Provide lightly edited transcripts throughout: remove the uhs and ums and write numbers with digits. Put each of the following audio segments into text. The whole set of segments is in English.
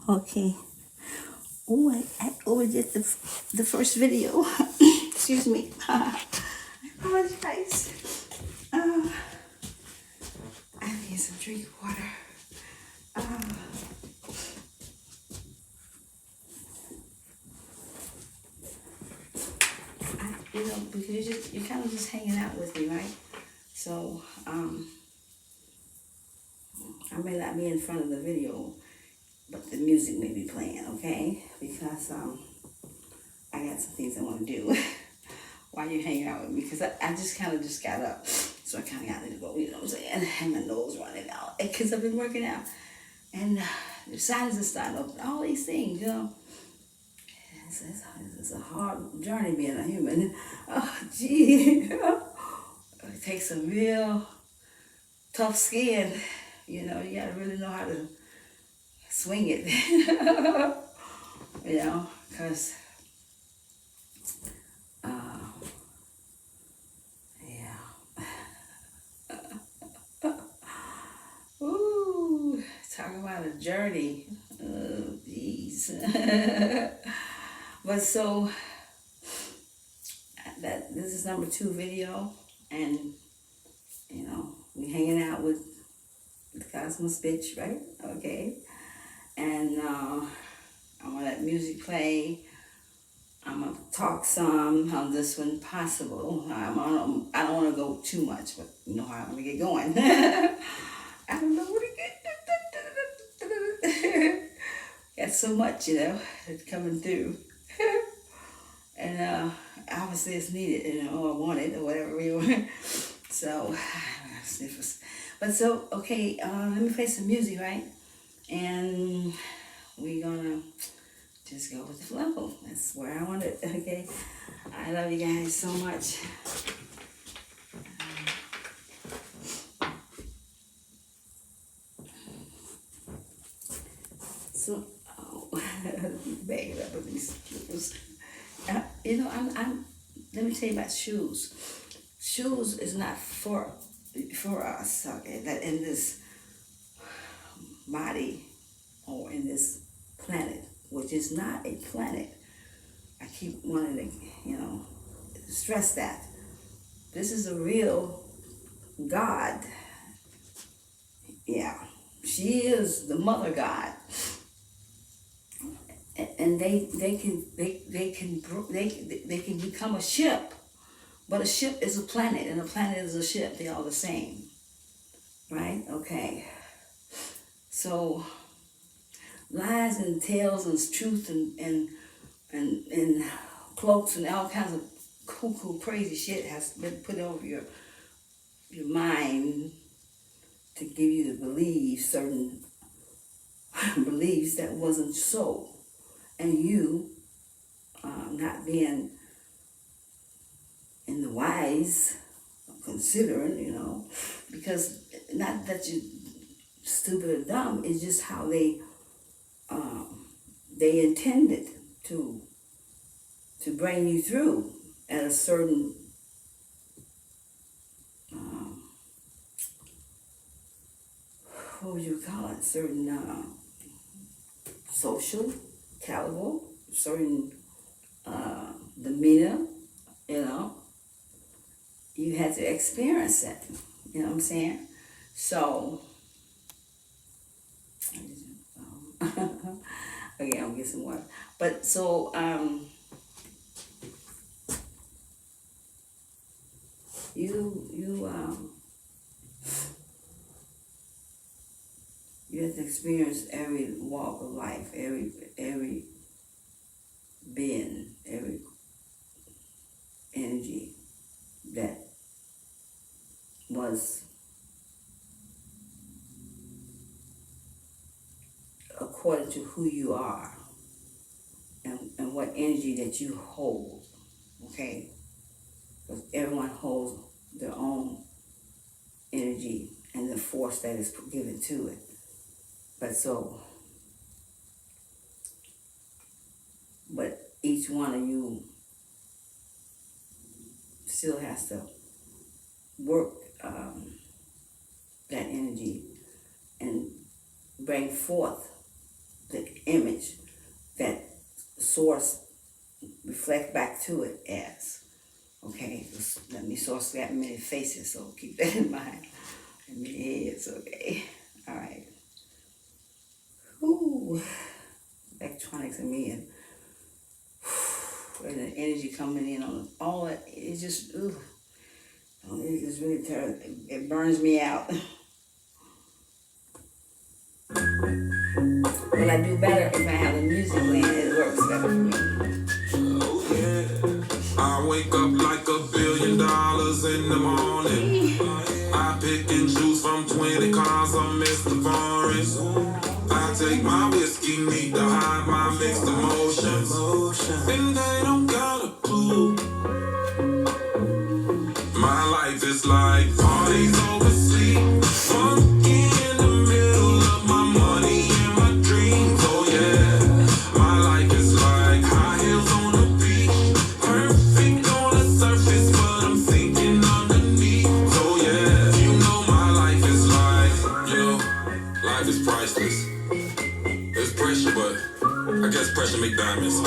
Okay. Oh, I overdid the first video. Excuse me. I apologize. Uh, I need some drink water. Uh, because you're kind of just hanging out with me, right? So, I may not be in front of the video, but the music may be playing, okay? Because I got some things I want to do while you're hanging out with me. Because I just kind of just got up, so I kind of got to go, you know what I'm saying? And my nose running out because I've been working out, and the sinus is starting to open. All these things, you know. It's a hard journey being a human. Oh, gee. It takes some real tough skin. You know, you gotta really know how to swing it. You know, because, yeah. Ooh, talk about a journey. Oh, jeez. But so, this is number 2 video, and you know, we hanging out with the Cosmos bitch, right? Okay. And I'm gonna let music play. I'm gonna talk some on this one, possible. I don't want to go too much, but you know how I'm gonna get going. I don't know what to get. Got so much, you know, that's coming through. And obviously it's needed, you know, or wanted, or whatever we want. So, sniffers. But so, okay, let me play some music, right? And we're gonna just go with the flow. That's where I want it, okay? I love you guys so much. So, bag it up with these slippers. You know, let me tell you about shoes. Shoes is not for us, okay? That in this body or in this planet, which is not a planet. I keep wanting to, you know, stress that. This is a real God. Yeah, she is the mother God. And they can become a ship, but a ship is a planet, and a planet is a ship. They're all the same, right? Okay. So lies and tales and truth and cloaks and all kinds of cuckoo crazy shit has been put over your mind to give you to believe certain beliefs that wasn't so, and you not being in the wise, considering, you know, because not that you stupid or dumb, it's just how they intended to bring you through at a certain what would you call it, certain social caliber, certain demeanor, you know. You had to experience it, you know what I'm saying? So, okay, I'll get some water. But so, you have to experience every walk of life, every being, every energy that was according to who you are and what energy that you hold, okay? Because everyone holds their own energy and the force that is given to it. But each one of you still has to work that energy and bring forth the image that source reflect back to it as. Okay, let me source got many faces, so keep that in mind. And many heads, okay. All right. Ooh, electronics and me and the energy coming in on all that. It's just, ooh, it just really terrible. It burns me out. But I do better if I have the music playing. It works better for me. Oh yeah. I wake up like $1 billion in the morning. I pick and choose from 20 cars I miss the forest. I take my whiskey neat to hide my mixed emotions. And they don't got a clue. My life is like parties over sleep. Funky in the middle of my money and my dreams. Oh yeah. My life is like high heels on the beach. Perfect on the surface, but I'm sinking underneath. Oh yeah. You know my life is like, life is priceless. There's pressure, but I guess pressure make diamonds.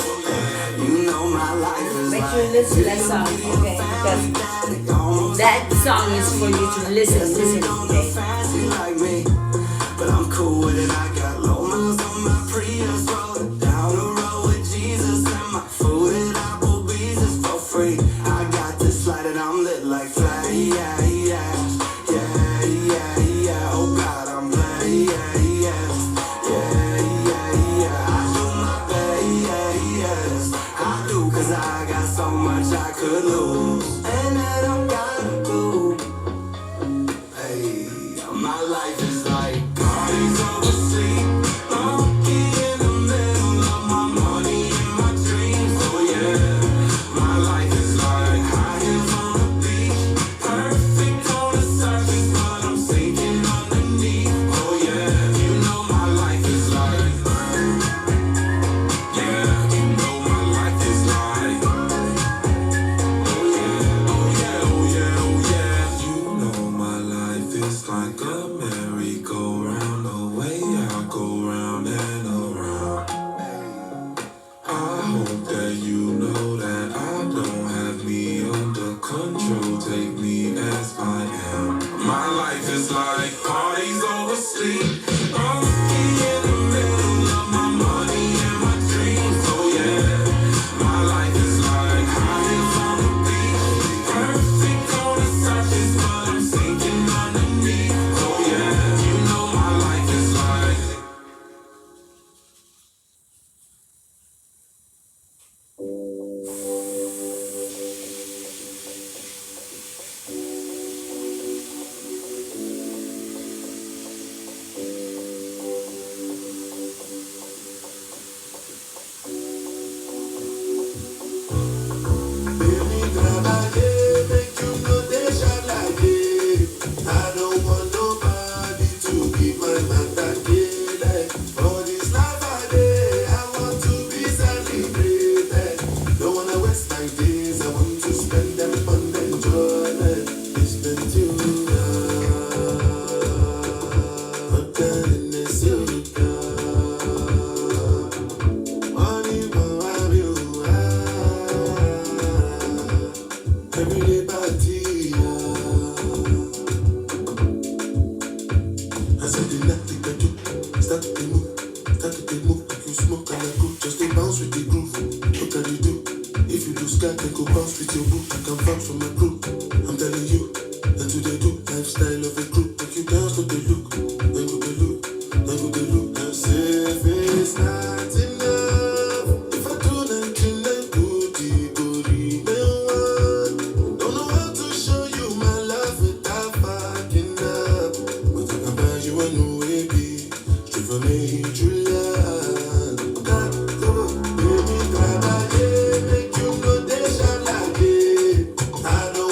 You know my life is make sure you listen to that song, okay? Because that song is for you to listen, okay? like me, but I'm cool with it. I got low miles on my Prius, rolling down the road with Jesus, and my food at Applebee's is for free. I got this light and I'm lit like fly, yeah, yeah, yeah, yeah, yeah. Oh God, I'm glad, yeah, yeah, yeah, yeah, yeah. I do my best, yeah, yes, I do, 'cause I got so much I could lose, and that I'm gotta do. Hey, my life is like Parties over sleep. Funky in the middle of my money and my dreams. Oh yeah. My life is like high heels on the beach. Perfect on the surface, but I'm sinking underneath. Oh yeah. You know my life is like. Yeah, you know my life is like. Oh yeah, oh yeah, oh yeah, oh yeah. You know my life is like a merry-go-round. The way I go round and around. I hope that you know that I don't have me under control. Take me as I am. My life is like parties over sleep. Funky in the middle of my money and my dreams. Oh yeah. My life is like high heels on the beach. Perfect on the surface, but I'm sinking underneath. Oh yeah. You know my life is like. baby, trabalhei, make you no deixa like it. I don't want nobody to keep my matter like. For this life I live, I want to be celebrated. Don't wanna waste my days, I want to spend them on enjoyment. It's been too long, but then it's you. Money, everyday party, I said the nothing but do. Start to move, like you smoke and I go. Just stay bounce with the groove. What can you do? If you lose God, then go bounce with your boo. I can vouch for my crew. I'm telling you, that's what they do. Lifestyle of a group. Make you dance, not the look. Then go the look, then go the look. I'm safe, it's not enough. If I do 99 good, go remain. Don't know how to show you my love without fucking up. But I can buy you a new baby, straight from me, true love. God, baby, trabalhei, make you no deixa like it. I don't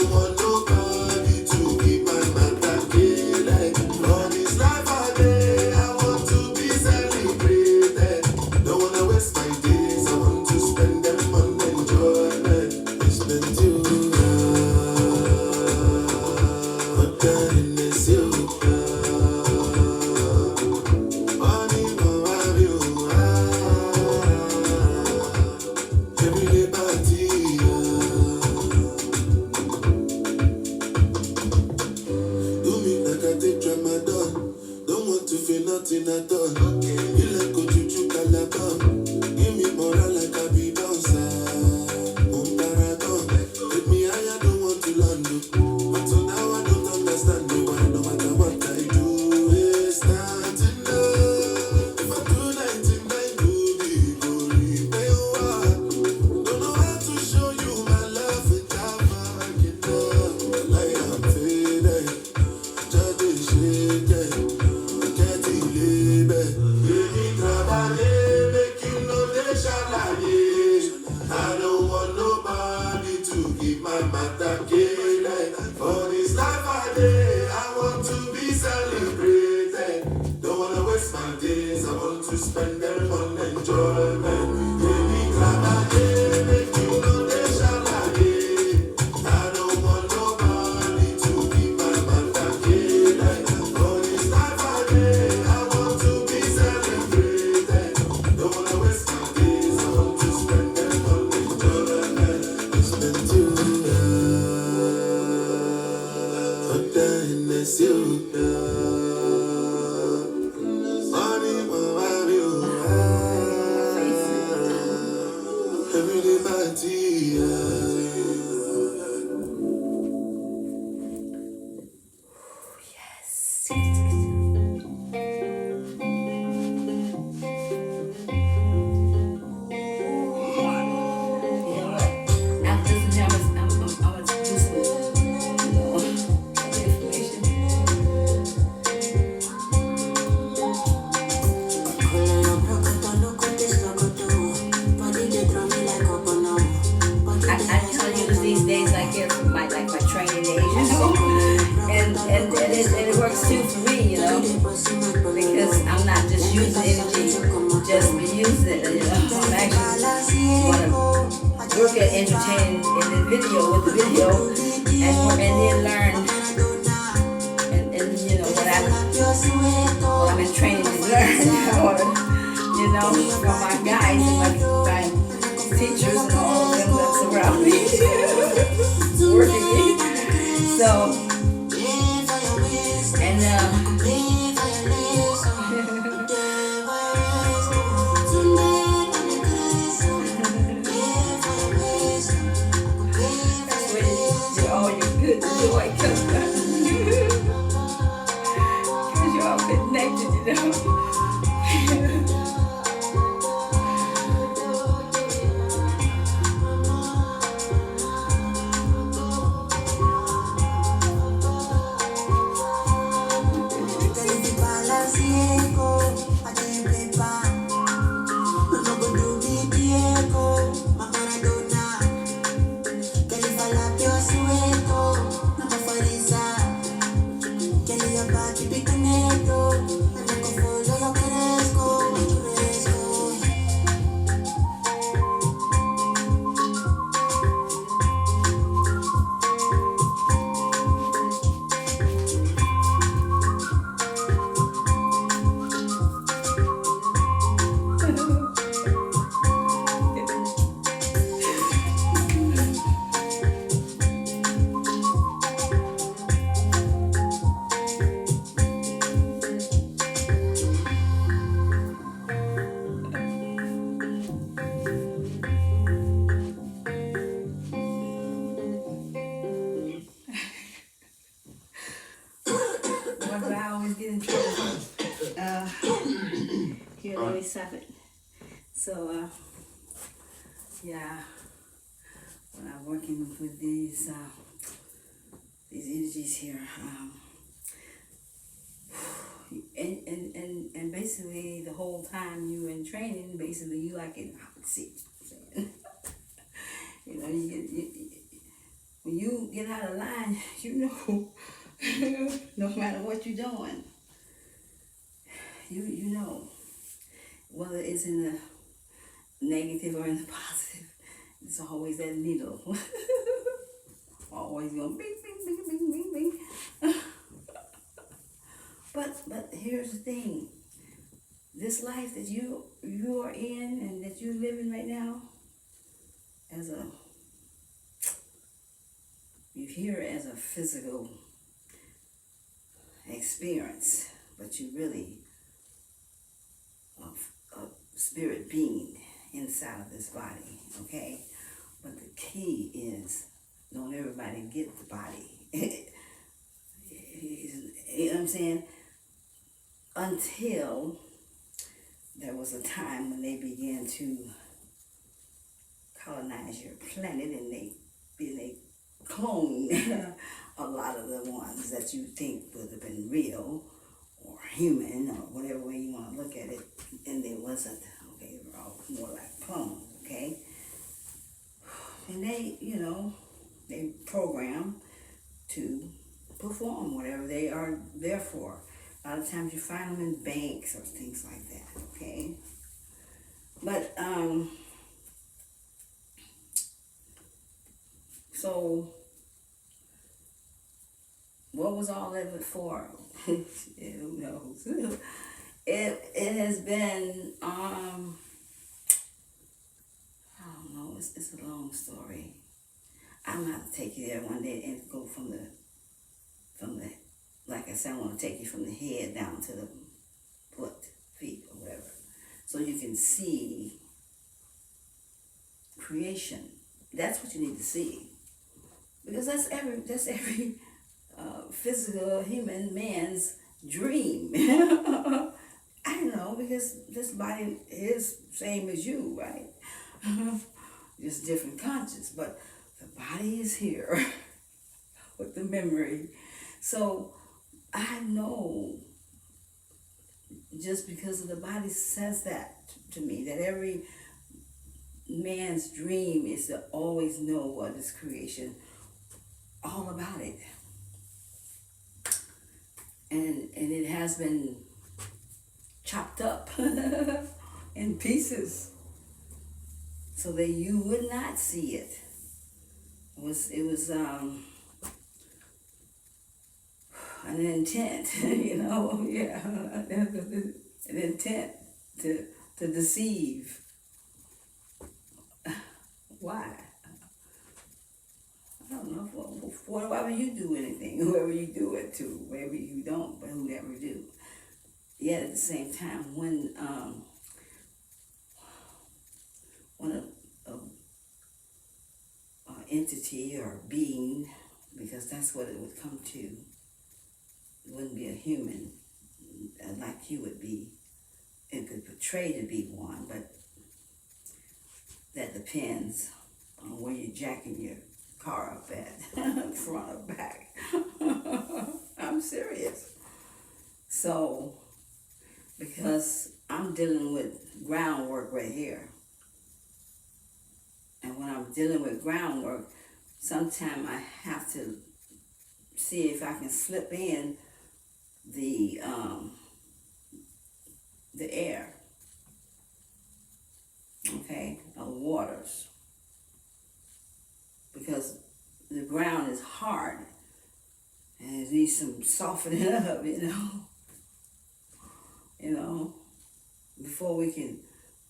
them on enjoyment. Baby, Canada, make you know they shall I don't want nobody to keep my matter like for this life I want to be celebrated. Don't wanna waste my days, I want to spend them on enjoyment. Spend too hot in the suit. Money, my you. Every day, party. It works too for me, because I'm not just using energy just to use it, I'm actually want to work at entertaining in the video with the video and then learn and what I'm in training to learn or from my guides and my teachers and all of them that's around me working me. So that's where all your good joy comes from. Because you're all connected, Here, let me stop it. So, yeah, when I'm working with these energies here, and basically the whole time you in training, basically you like in the hot seat. When you get out of line, no matter what you're doing, you know, whether it's in the negative or in the positive, it's always that needle. Always going bing, bing, bing, bing, bing, bing. But here's the thing. This life that you are in and that you're living right now, you hear it as a physical experience, but you really a spirit being inside of this body, okay? But the key is, don't everybody get the body. You know what I'm saying? Until there was a time when they began to colonize your planet and they cloned a lot of the ones that you think would have been real or human or whatever way you want to look at it, and they wasn't, okay? They were all more like clones, okay? And they, they program to perform whatever they are there for. A lot of times you find them in banks or things like that, okay? was all of it for? Yeah, who knows? It has been I don't know. It's a long story. I'm gonna have to take you there one day and go from the like I said, I want to take you from the head down to the foot, feet, or whatever, so you can see creation. That's what you need to see, because that's every physical human man's dream. I know, because this body is same as you, right? Just different conscious, but the body is here with the memory. So I know, just because of the body says that to me, that every man's dream is to always know what is creation, all about it. And it has been chopped up in pieces so that you would not see it. It was an intent, yeah, an intent to deceive. Why? I don't know. Why would you do anything? Whoever you do it to, maybe you don't, but whoever do. Yet at the same time, when a entity or being, because that's what it would come to, it wouldn't be a human like you would be. It could portray to be one, but that depends on where you're jacking your car up at, front or back. I'm serious. So, because I'm dealing with groundwork right here, and when I'm dealing with groundwork, sometimes I have to see if I can slip in the air, okay, of waters, because the ground is hard and it needs some softening up, before we can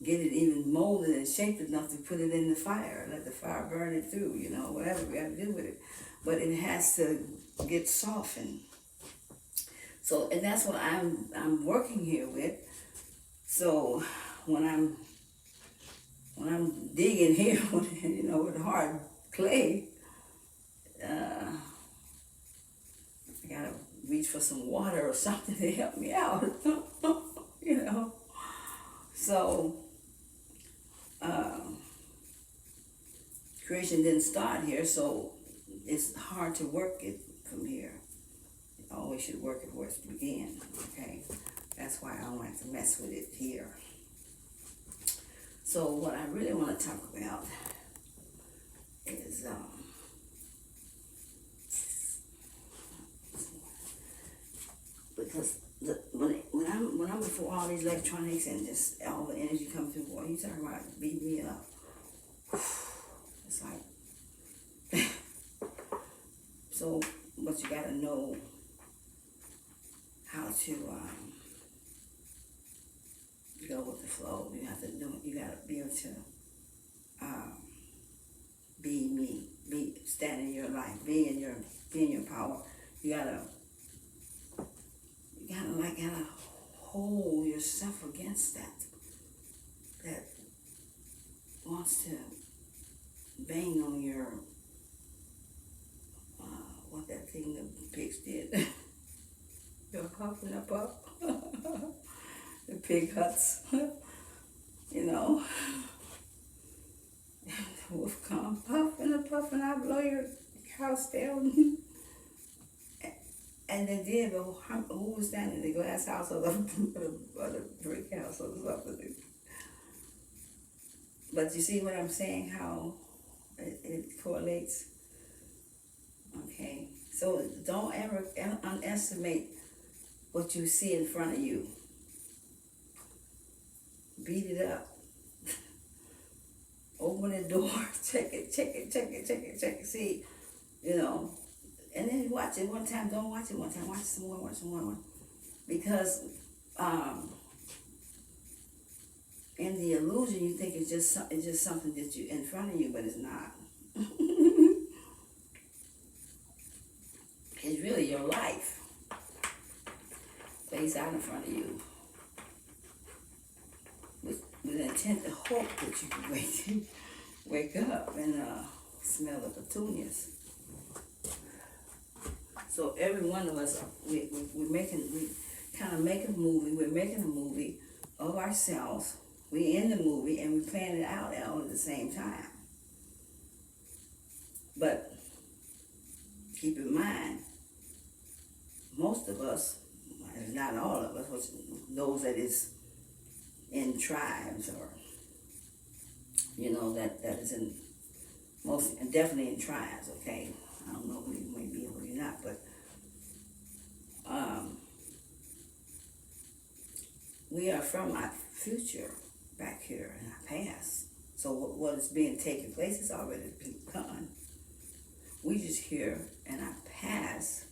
get it even molded and shaped enough to put it in the fire, let the fire burn it through, whatever we got to do with it. But it has to get softened. So, and that's what I'm working here with. So when I'm digging here, with hard clay, I gotta reach for some water or something to help me out, So creation didn't start here, so it's hard to work it from here. It always should work it where it began, okay? That's why I wanted to mess with it here. So what I really want to talk about is because when I'm before all these electronics and just all the energy comes through, boy, you talking about beating me up. It's like so, but you gotta know how to go with the flow. You have to know. You gotta be able to be me, stand in your life, be in your power. You gotta hold yourself against that wants to bang on your what that thing the pigs did. Your huff and a puff. The pig huts. The wolf come puff and a puff and I blow your house down. And they did, but who was standing in the glass house or the brick house or something? But you see what I'm saying, how it correlates? Okay, so don't ever underestimate what you see in front of you. Beat it up. Open the door, check it. See, and then you watch it one time, don't watch it one time, watch some more, watch some more. Because in the illusion, you think it's just something that you in front of you, but it's not. It's really your life plays out in front of you with an intent to hope that you can wake up and smell the petunias. So every one of us, we kind of make a movie. We're making a movie of ourselves. We're in the movie and we plan it out all at the same time. But keep in mind, most of us, not all of us, those that is in tribes or, that is in most, and definitely in tribes, okay? I don't know who you may be or who you're not, but we are from our future back here in our past. So what is being taken place has already begun. We just here in our past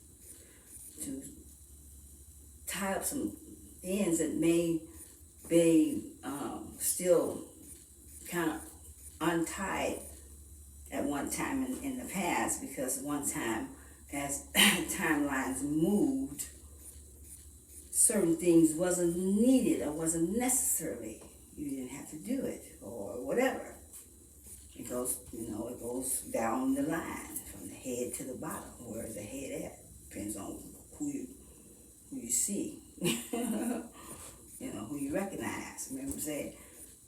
to tie up some ends that may be still kind of untied at one time in the past, because one time as timelines moved, certain things wasn't needed or wasn't necessarily. You didn't have to do it or whatever. It goes, it goes down the line from the head to the bottom. Where's the head at? Depends on who you see. Who you recognize. Remember I said,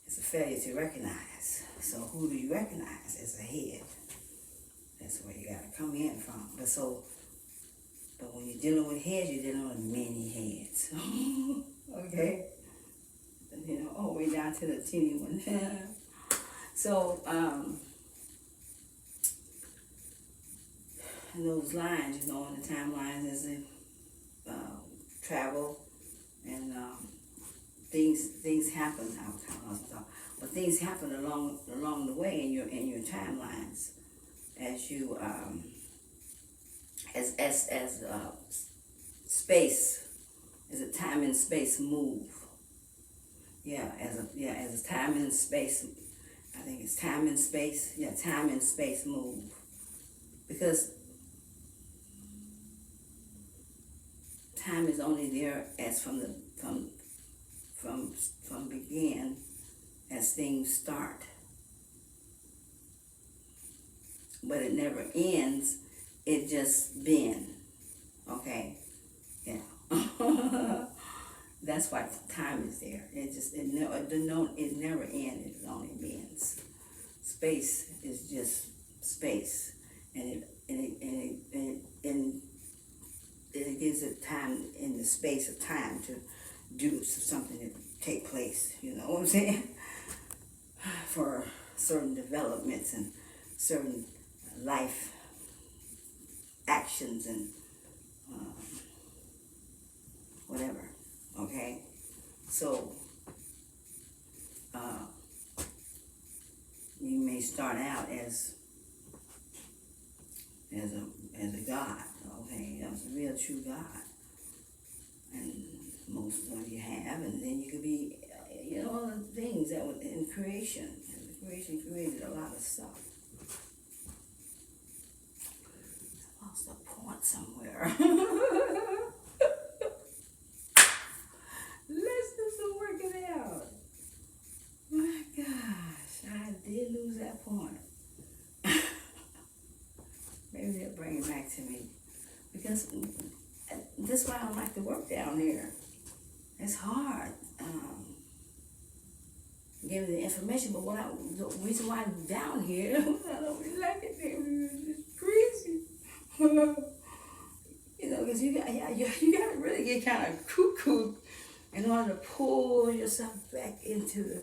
it's a failure to recognize. So who do you recognize as a head? That's where you gotta come in from. But when you're dealing with heads, you're dealing with many heads. Okay? All the way down to the teeny one. So, and those lines, in the timelines as they travel and things happen. But things happen along the way in your timelines as you as space, as a time and space move. As a time and space. I think it's time and space. Yeah, time and space move. Because time is only there as from begin, as things start. But it never ends, it just been. Okay? Yeah. That's why time is there. It never ends, it only bends. Space is just space. And it gives it time in the space of time to do something to take place, you know what I'm saying? For certain developments and certain life actions and whatever, okay? So, you may start out as a God, okay? That's a real true God. And most of you have, and then you could be, all the things that were in creation. And creation created a lot of stuff. I lost a point somewhere. Let's do some working out. My gosh, I did lose that point. Maybe they'll bring it back to me. Because that's why I don't like to work down here. It's hard. Giving the information, but the reason why I'm down here, I don't really like it there. It's crazy. Because you got to really get kind of cuckoo in order to pull yourself back into the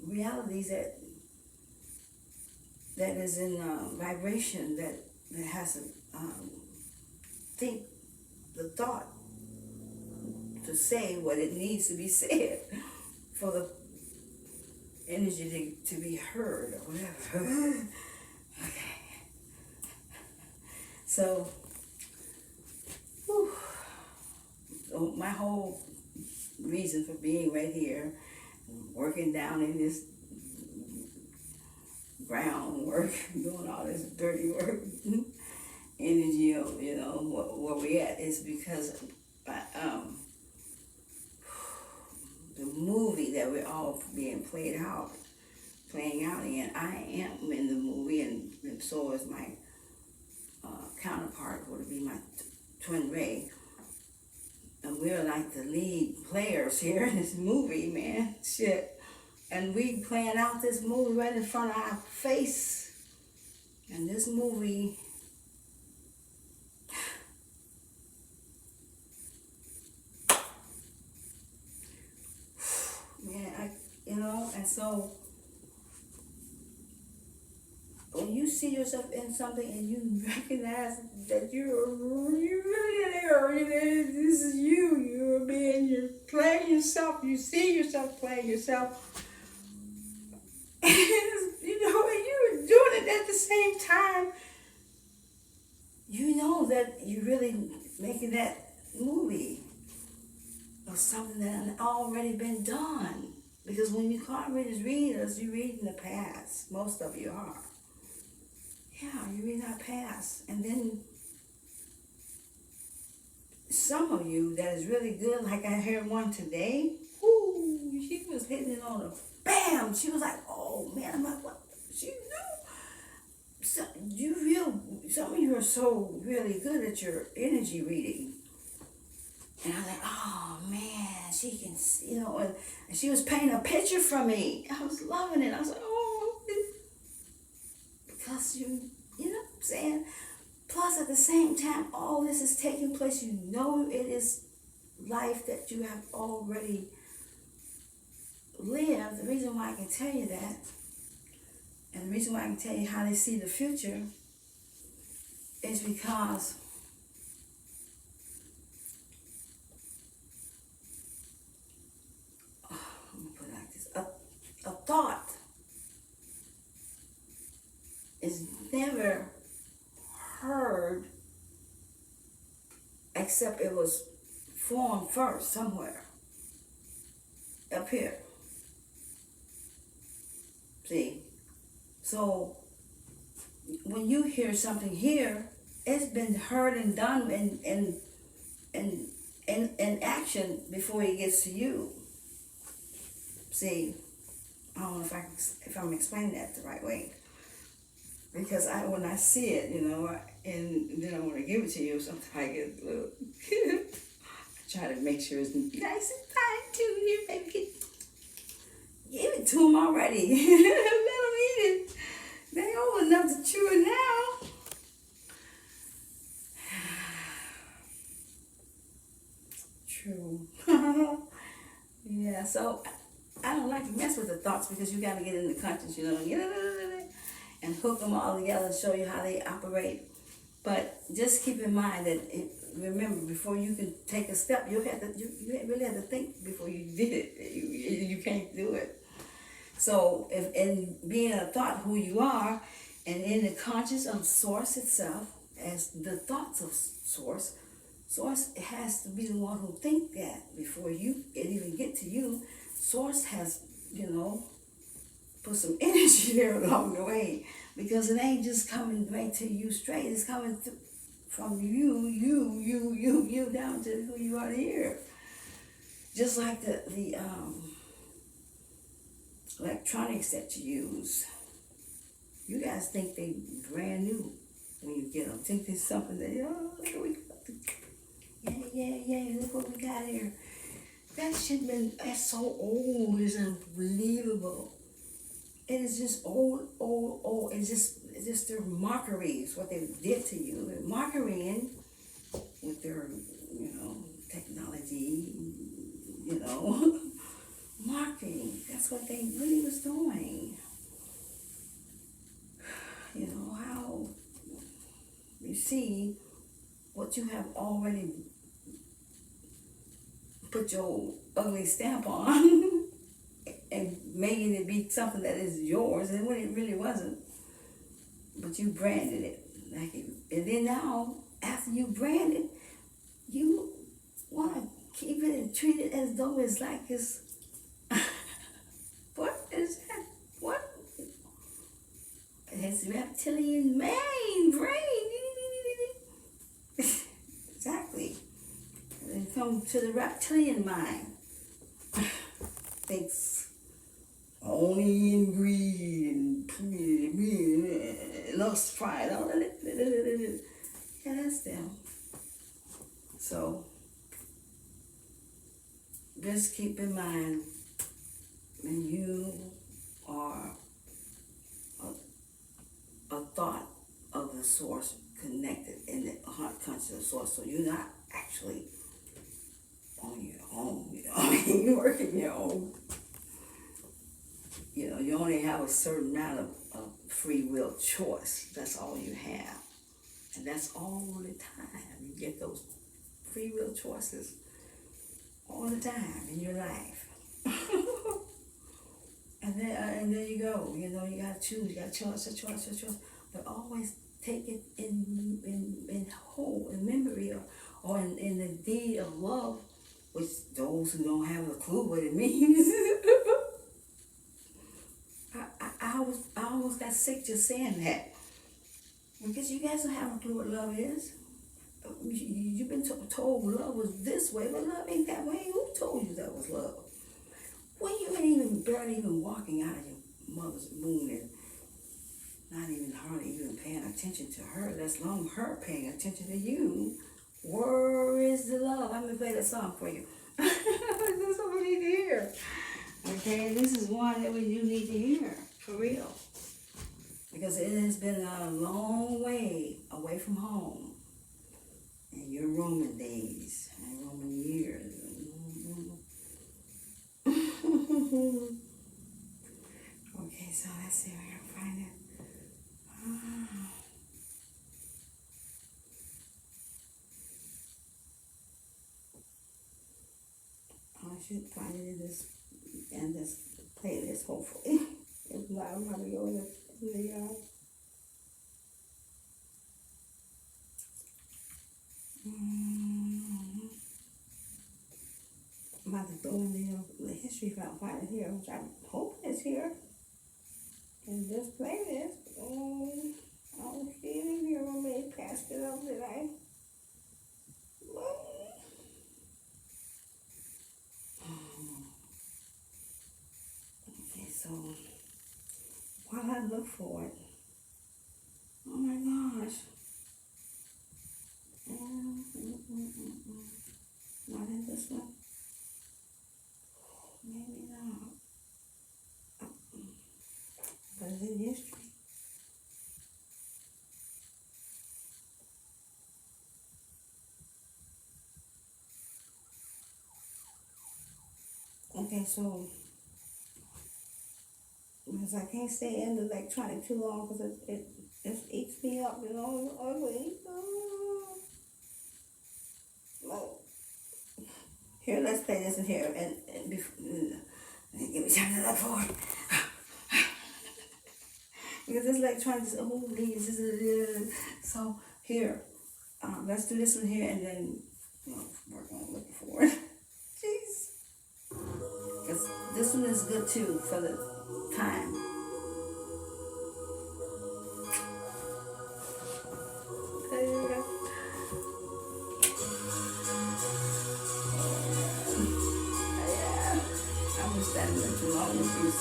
realities that is in vibration, that has to think the thought to say what it needs to be said for the energy to be heard or whatever. Okay. So, whew, so my whole reason for being right here, working down in this brown work, doing all this dirty work, energy, you know, where we at is because the movie that we're all being playing out in, I am in the movie, and so is my counterpart, would be my twin Ray. And we're like the lead players here in this movie, man. Shit. And we playing out this movie right in front of our face. And this movie, man, you know, and so when you see yourself in something and you recognize that you're really there, this is you're playing yourself, you see yourself playing yourself, and you know, and you're doing it at the same time, you know that you're really making that movie of something that had already been done. Because when you card readers read us, you read in the past. Most of you are. Yeah, you read our past. And then some of you that is really good, like I heard one today, whoo, she was hitting it on a bam. She was like, oh man, I'm like, what? She knew. So some of you are so really good at your energy reading. And I was like, oh man, she can, you know, and she was painting a picture for me. I was loving it. I was like, oh, because you know what I'm saying? Plus, at the same time, all this is taking place. You know it is life that you have already lived. The reason why I can tell you that, and the reason why I can tell you how they see the future, is because a thought is never heard except it was formed first somewhere up here. See? So when you hear something here, it's been heard and done in action before it gets to you. See, I don't know if I'm explaining that the right way, because when I see it, you know, and then I want to give it to you, sometimes I get a little. I try to make sure it's nice and fine too. You baby, give it to them already. Let them eat it. They old enough to chew it now. True. Yeah. So I don't like to mess with the thoughts because you got to get in the conscious, you know, and hook them all together and show you how they operate. But just keep in mind that, remember, before you can take a step, you really have to think before you did it. You can't do it. So, if in being a thought who you are, and in the conscious of Source itself, as the thoughts of Source has to be the one who think that before it even get to you. Source has, you know, put some energy there along the way, because it ain't just coming right to you straight. It's coming from you down to who you are here. Just like the electronics that you use. You guys think they brand new when you get them. Think there's something that, oh, look what we got. Yeah, look what we got here. That shit that's so old, it's unbelievable. It is just old. It's just their mockeries, what they did to you. They're mockerying with their, you know, technology, you know, mocking. That's what they really was doing. You know, how you see what you have already put your ugly stamp on and making it be something that is yours, and when it really wasn't, but you branded it. Like, and then now, after you brand it, you want to keep it and treat it as though it's like it's. What is that? What? It's reptilian brain. Exactly. Then come to the reptilian mind. Thinks only in greed and lust, pride, all that. Yeah, that's them. So just keep in mind when you are a thought of the source connected in the heart conscious source, so you're not actually on your own, you know. I mean, you're working your own. You know, you only have a certain amount of free will choice. That's all you have. And that's all the time. You get those free will choices all the time in your life. And there you go. You know, you gotta choose. You gotta choice. But always take it in whole, in memory, or in the deed of love, which those who don't have a clue what it means. I almost got sick just saying that. Because you guys don't have a clue what love is. You've been told love was this way, but love ain't that way. Who told you that was love? When you ain't barely even walking out of your mother's womb and not even hardly even paying attention to her, let alone her paying attention to you. Where is the love? I'm gonna play that song for you. This is what we need to hear. Okay, this is one that we do need to hear, for real. Because it has been a long way away from home. And your Roman days, and Roman years. Okay, so let's see if I can find it. I should find it in this playlist, hopefully. If not, I'm gonna go in the I'm about to go in the history if I don't find it here, which I hope it's here. In this playlist. I don't see it in here. I may have passed it up, did I? Okay, so while I look for it, oh my gosh. Not in this one. Maybe not. But it's in history. Okay, so because I can't stay in the electronic too long because it just eats me up, you know, ugly. Here, let's play this in here and before, give me time to look for it. Because it's electronic, so here, let's do this one here and then work on looking for it. Jeez. Because this one is good too for the time. There you go. I'm just standing there too long with these.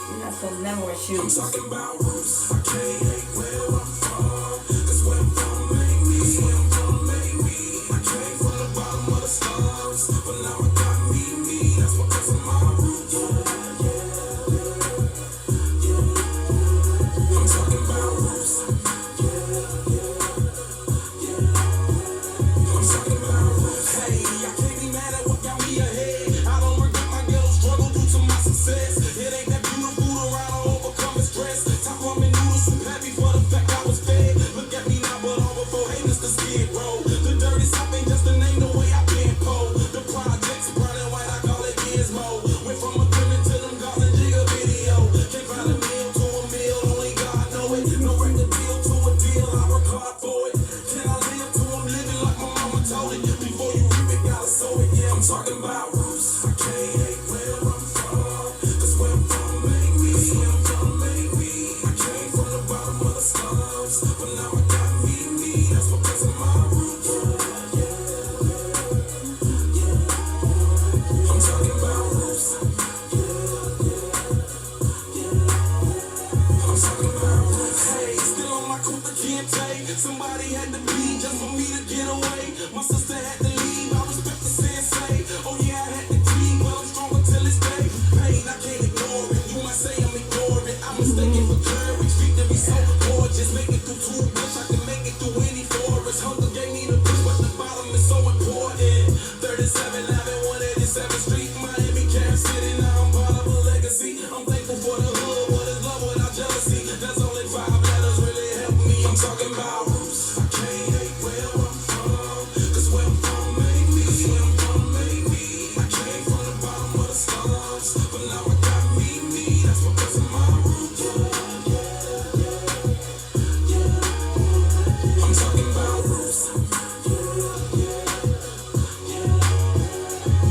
You're not supposed to never wear shoes. I'm talking about roots. I can't hate where I'm from. Cause where I'm from made me. I came from the bottom of the slums, but now I got me. That's because of my roots. I'm talking about roots. I'm talking about roots. Hey, I can't be mad at what got me ahead. I don't regret my ghetto struggle due to my success. It ain't that beautiful around or overcome stress. Top ramen noodles, soup happy for the fact I was fed. Look at me now, but all before, hey, Mr. Skid Row. The dirty south ain't just the name, the way I been po. The projects brown and white, I call it gizmo. Went from a criminal to them guns and jigger video. Can't find a meal to a meal, only God know it. No record roots. I can't hate where I'm from, 'cause where I'm from made me. I came from the bottom of the slums, but now I got me. That's because of my roots. I'm talking about roots. I'm talking about roots. Hey, still on my Cooper Kente. Somebody had to bleed just for me to get away. My sister had to leave. I respect the sensei. Oh yeah, I had to grieve, but I'm stronger till this day. Pain, I can't ignore it. You might say I'm ignoring. I'm mistaken for courage. Street to be so gorgeous. Make it through too much. I can make it through any forest. Hunger gave me the push, but the bottom is so important. 37 Avenue, 187th Street, Miami, Kansas City. Now I'm part of a legacy. I'm thankful for the hood. What is love without jealousy? There's only 5 letters really help me. I'm talking about roots. I can't hate where I'm from, 'cause where I'm from made me. I came from the bottom of the slums, but now I got me. That's because of my roots. I'm talking about roots.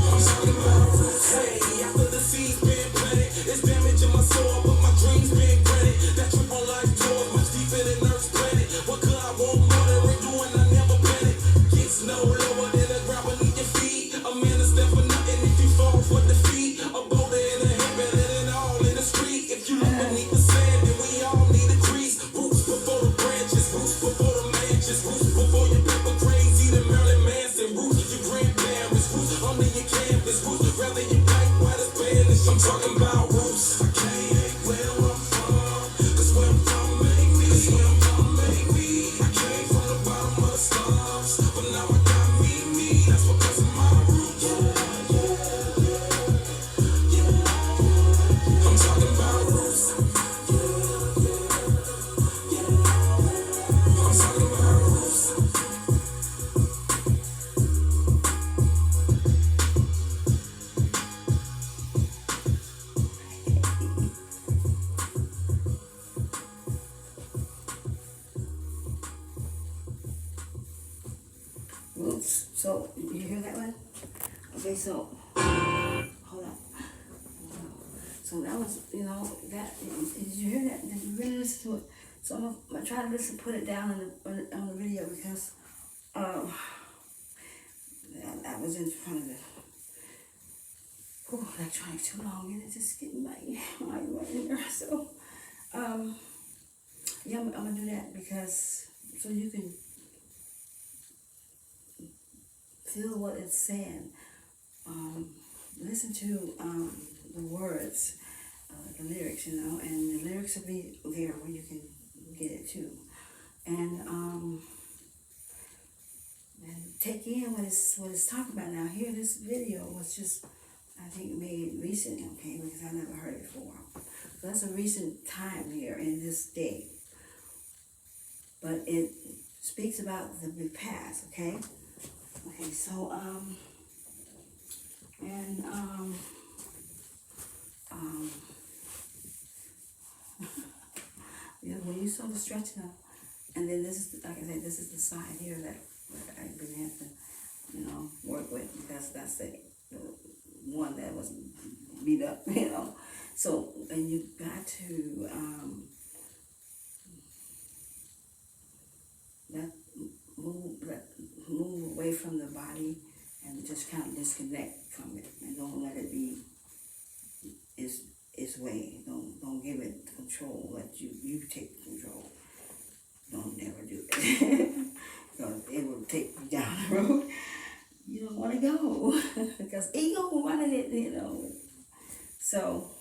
I'm talking about roots. Hey, after the seeds been planted, it's damaging my soul, but my dreams been granted. That trip on life tour much deeper than Earth's planet. What could I want more than we're doing? I never planned it. Gets no lower than the ground beneath your feet. A man is there for nothing if you fall for defeat. A boulder in the hand better than all in the street. If you look beneath the sand, then we all need a crease. Roots before the branches, roots before the mansions, roots before your paper crazy, the Marilyn Manson, roots your grandparents, roots under your canvas, roots rather you black, white, or Spanish. I'm talking about roots. I can't hate where I'm from, 'cause where I'm from made me. I came from the bottom of the slums, but now I got me. That's because of my roots. I'm talking about roots. I'm talking about roots. Roots. So, you hear that one? Okay, so, hold on. So that was, that, did you hear that? Did you really listen to it? So I'm gonna try to listen, put it down on the video because, I was in front of the electronic too long and it's just getting my right in there. So, yeah, I'm gonna do that because, so you can feel what it's saying. Listen to the words, the lyrics, and the lyrics will be there where you can get it too. And take in what it's talking about. Now here, this video was just, I think, made recent, okay, because I never heard it before. So that's a recent time here in this day. But it speaks about the past, okay? Okay, so, yeah, when you saw the stretching up, and then this is, like I said, this is the side here that I've been having to, work with, because that's the one that was beat up, So, and you got to, move away from the body and just kind of disconnect from it, and don't let it be its way. Don't give it control. Let you take control. Don't never do it because it will take you down the road you don't want to go because ego wanted it, So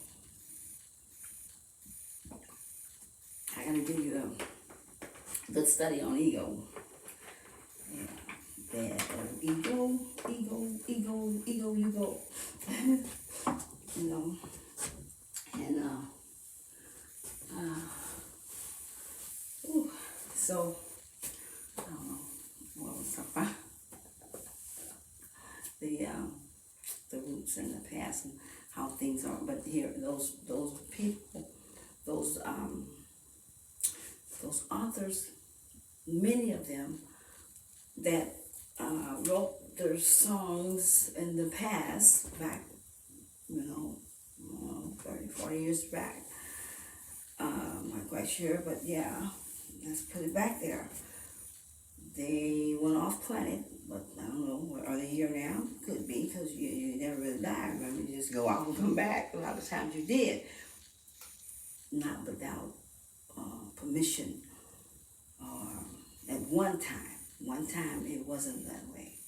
I gotta give you a good study on ego. Yeah. That ego, you go. And so I don't know what was talking about. The roots and the past and how things are, but here those people, those authors, many of them that wrote there's songs in the past, back, 30, 40 years back. I'm not quite sure, but yeah, let's put it back there. They went off planet, but I don't know, are they here now? Could be, because you never really die. Remember, you just go out and come back. A lot of times you did. Not without permission. Or at one time it wasn't that way.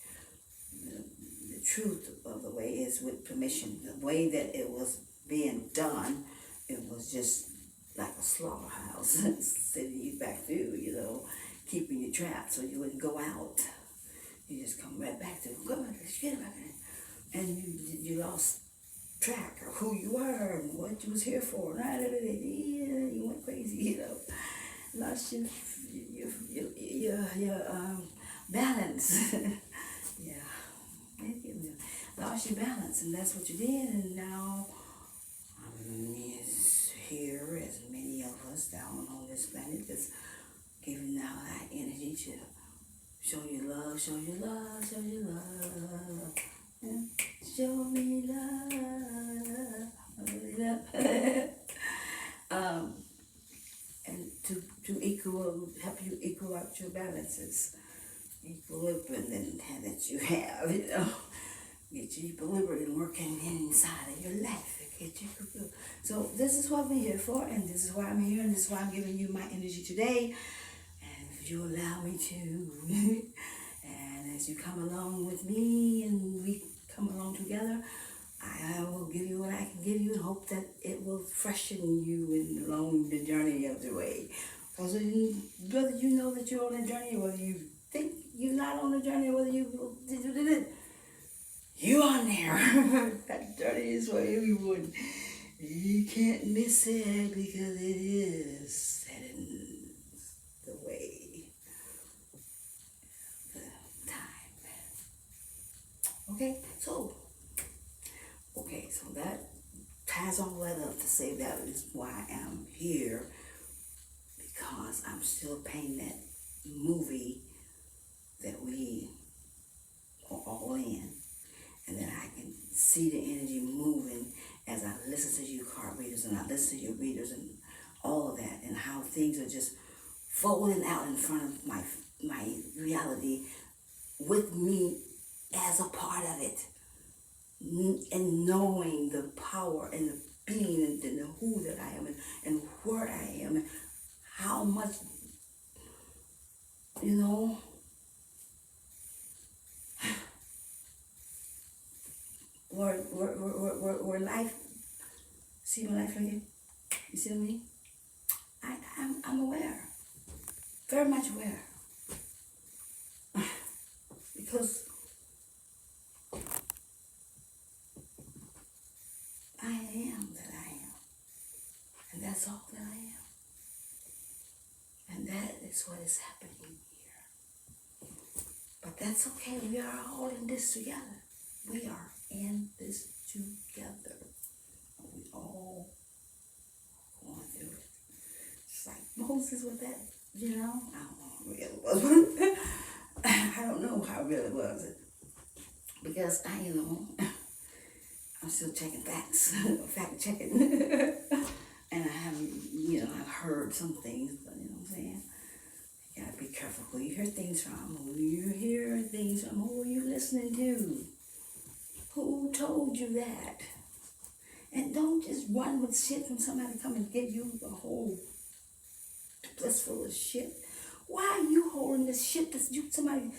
The truth of the way is with permission. The way that it was being done, it was just like a slaughterhouse, sending you back through, keeping you trapped so you wouldn't go out. You just come right back to, come on, get back in. And you lost track of who you were and what you was here for. You went crazy, lost your balance. Yeah, lost your balance, and that's what you did. And now is here, as many of us down on this planet, just giving now that energy to show you love, show you love, show you love. Show me love. And to help you equal out your balances, equilibrium that you have, get your equilibrium working inside of your life. So this is what we're here for, and this is why I'm here, and this is why I'm giving you my energy today. And if you allow me to, and as you come along with me and we come along together, I will give you what I can give you and hope that it will freshen you along the journey of the way. Because whether you know that you're on a journey, or whether you think you're not on a journey, or whether you're on there. That journey is for everyone. You can't miss it because it is setting the way, the time. So that ties all that up to say that is why I'm here, because I'm still painting that movie that we are all in. And then I can see the energy moving as I listen to you card readers, and I listen to your readers, and all of that, and how things are just folding out in front of my reality with me as a part of it, and knowing the power and the being and the who that I am, and where I am, and how much, where life, see my life again? You see what I mean? I'm aware, very much aware, because I am that I am, and that's all that I am, and that is what is happening here. But that's okay, we are all in this together. We are in this together. We all going through it. It's like Moses with that, I don't know how real it was. I don't know how real it was. Because I'm still checking facts, fact checking. And I haven't, I've heard some things, but you know what I'm saying? You gotta be careful who you hear things from, who you hear things from, who are you listening to? Who told you that? And don't just run with shit when somebody come and give you a whole blissful of shit. Why are you holding this shit that somebody,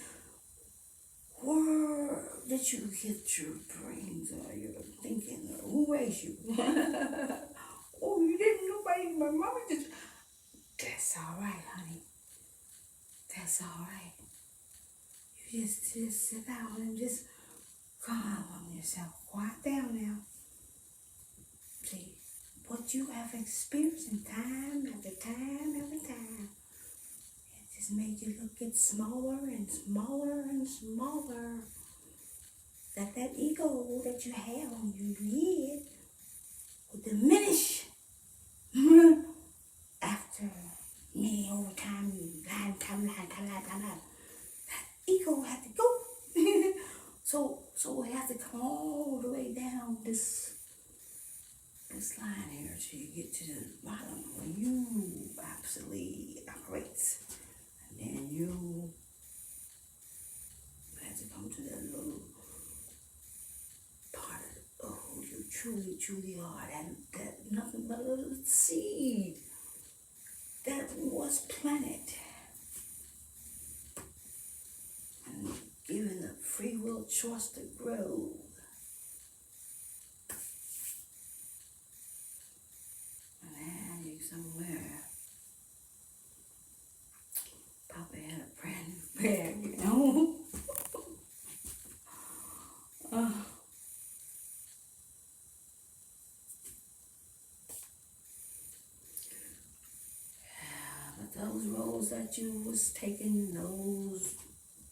where did you get your brains or your thinking, or who raised you? Oh, you didn't know my mama just, that's all right, honey. That's all right. You just sit down and just calm on yourself. Quiet down now. See, what you have experienced in time after time after time, it just made you get smaller and smaller and smaller. That ego that you have on your head will diminish after many over time. That ego had to go. this line here till you get to the bottom where you absolutely operate. And then you have to come to that little part of who you truly, truly are. That nothing but a little seed that was planted. And given the free will choice to grow. And you somewhere. Papa had a brand new bag, you know. But those roads that you was taking, those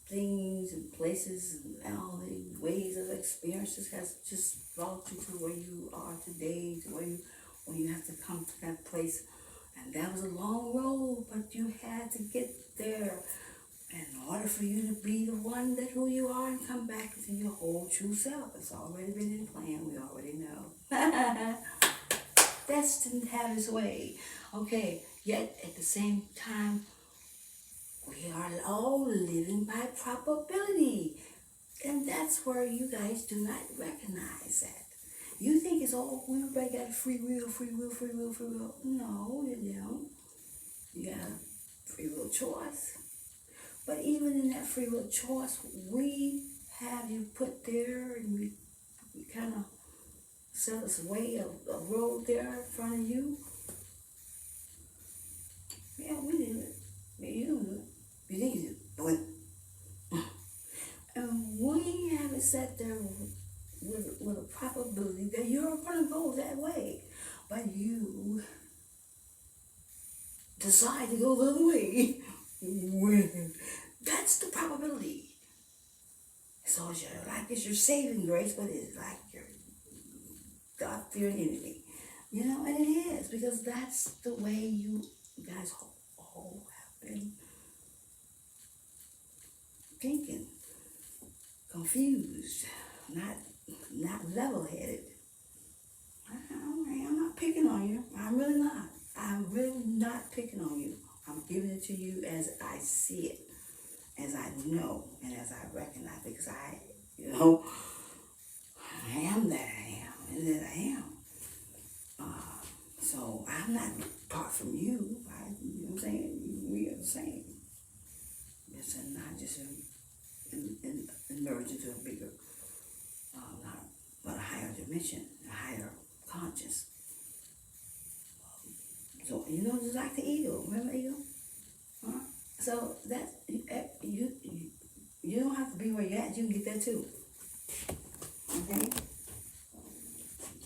things and places and all the ways of experiences has just brought you to where you are today, to where you have to come to that place. And that was a long road, but you had to get there in order for you to be the one that who you are and come back to your whole true self. It's already been in plan, we already know. Destined have his way. Okay, yet at the same time, we are all living by probability. And that's where you guys do not recognize that. You think it's all, everybody got free will. No, you don't. You got a free will choice. But even in that free will choice, we have you put there and we kind of set us a way, a road there in front of you. Yeah, we did it. Yeah, you don't do it. You think you do it. And we have it set there with a probability that you're going to go that way. But you decide to go the other way. That's the probability. So it's your saving grace, but it's like your God-fearing enemy. You know, and it is, because that's the way you guys all have been thinking, confused, not level-headed. I'm not picking on you. I'm really not. I'm really not picking on you. I'm giving it to you as I see it, as I know, and as I recognize, because I am that I am, and that I am. So I'm not apart from you. You know what I'm saying? We are the same. It's not just emerge into a bigger, but a higher dimension, a higher conscious. So, just like the eagle. Remember the eagle? So that you don't have to be where you're at. You can get there too. Okay?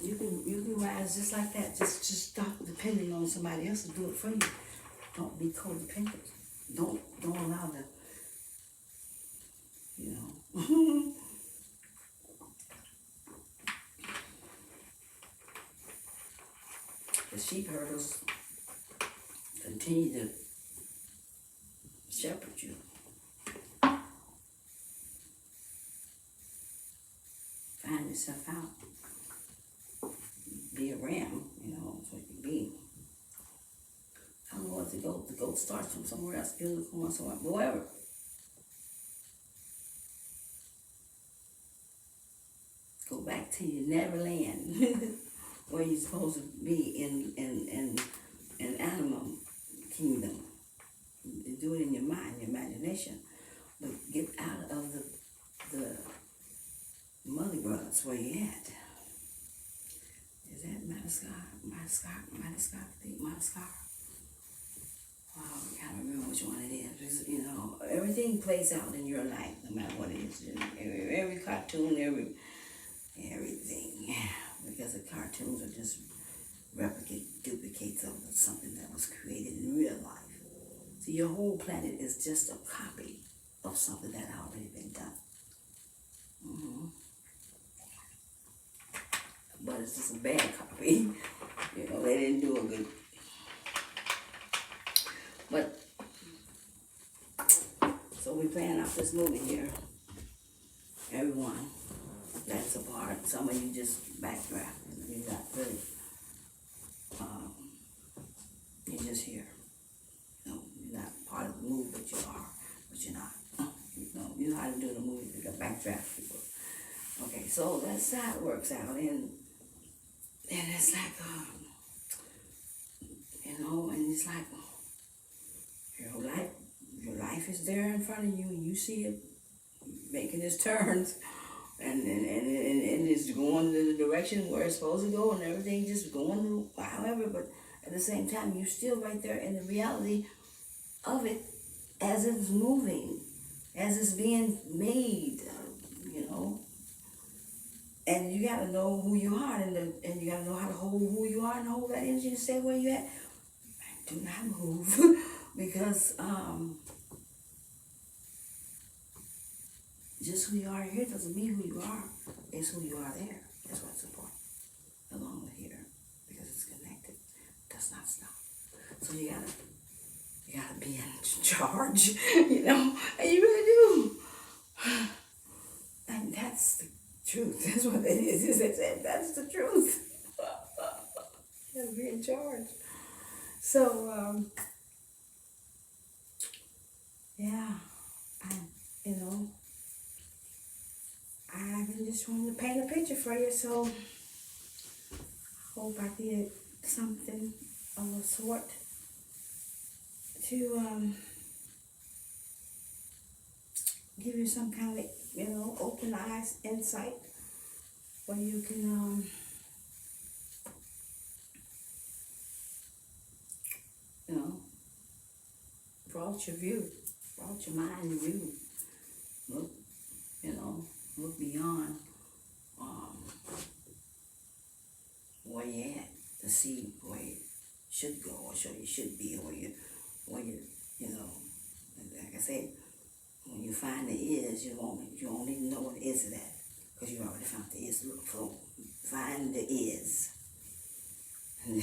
You can rise just like that. Just stop depending on somebody else to do it for you. Don't be codependent. Don't allow the the sheep herders continue to shepherd you. Find yourself out. Be a ram, so you can be. I don't know what to go. The goat starts from somewhere else, unicorn somewhere, wherever. Go back to your Neverland, where you're supposed to be in animal kingdom. You do it in your mind, your imagination, but get out of the mother grots where you at. Is that Madagascar? Oh, I can't remember which one it is. Because, everything plays out in your life, no matter what it is. Every cartoon, everything. Because the cartoons are just duplicates of something that was created in real life. So your whole planet is just a copy of something that had already been done. But it's just a bad copy. They didn't do a good. But so we're playing out this movie here. Everyone, that's a part. Some of you just backdraft. You're not really, you're just here. You know, you're not part of the move, but you are, but you're not. You know how to do the movie, the backdraft people. Okay, so that's how it works out, and it's like, you know, and it's like your life is there in front of you, and you see it making its turns, and it's going in the direction where it's supposed to go, and everything just going however, but at the same time, you're still right there in the reality of it as it's moving, as it's being made, you know. And you gotta know who you are, and you gotta know how to hold who you are and hold that energy and stay where you at. Do not move, because just who you are here doesn't mean who you are. It's who you are there. That's what's important. Along with here, because it's connected. It does not stop. So you gotta be in charge, you know, and you really do. And that's the truth. That's what it is. That's the truth. You gotta be in charge. So, yeah, you know, I've been just wanting to paint a picture for you, so I hope I did something of the sort to give you some kind of, you know, open eyes insight, where you can, you know, broaden your view, broaden your mind and view. Look, you know, look beyond where you at to see where you should go, or where you should be, or where you know, like I said, when you find the is, you won't even know what the is is at, because you already found the is. Look for, find the is. And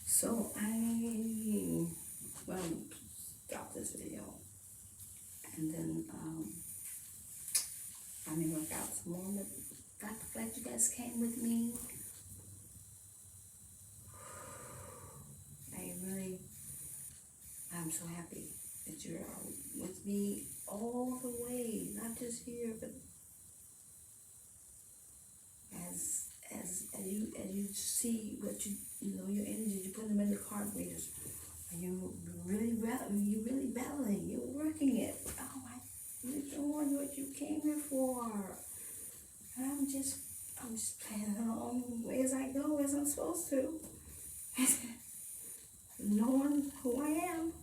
so well, stop this video, and then I may work out some more, but Dr. Glad you guys came with me. I'm so happy that you're with me all the way, not just here, but as you see what you know, your energy, you put them in the card readers. You really battling, you're working it. Oh my, you're doing what you came here for. I'm just playing along the way as I go, as I'm supposed to. Knowing who I am,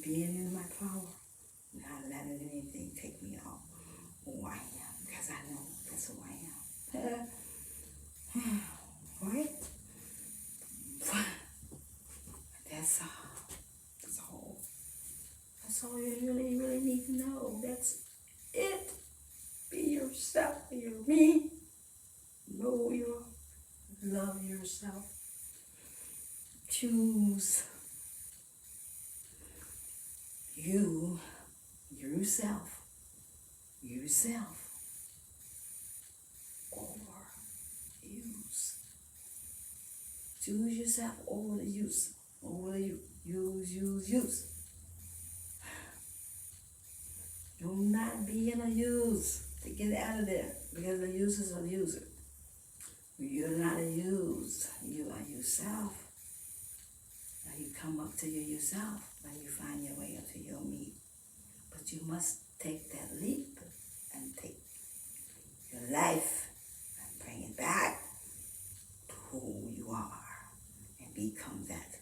being in my power, not letting anything take me off who I am, because I know that's who I am. Right? That's all. That's all you really need to know. That's it. Be yourself. You're me. Know who you are. Love yourself. Choose yourself over use. Choose yourself over the use. Over the use. Do not be in a use. To get out of there, because the use is a user. You're not a use. You are yourself. Now you come up to your yourself, and you find your way up to your me. But you must take that leap and take your life and bring it back to who you are and become that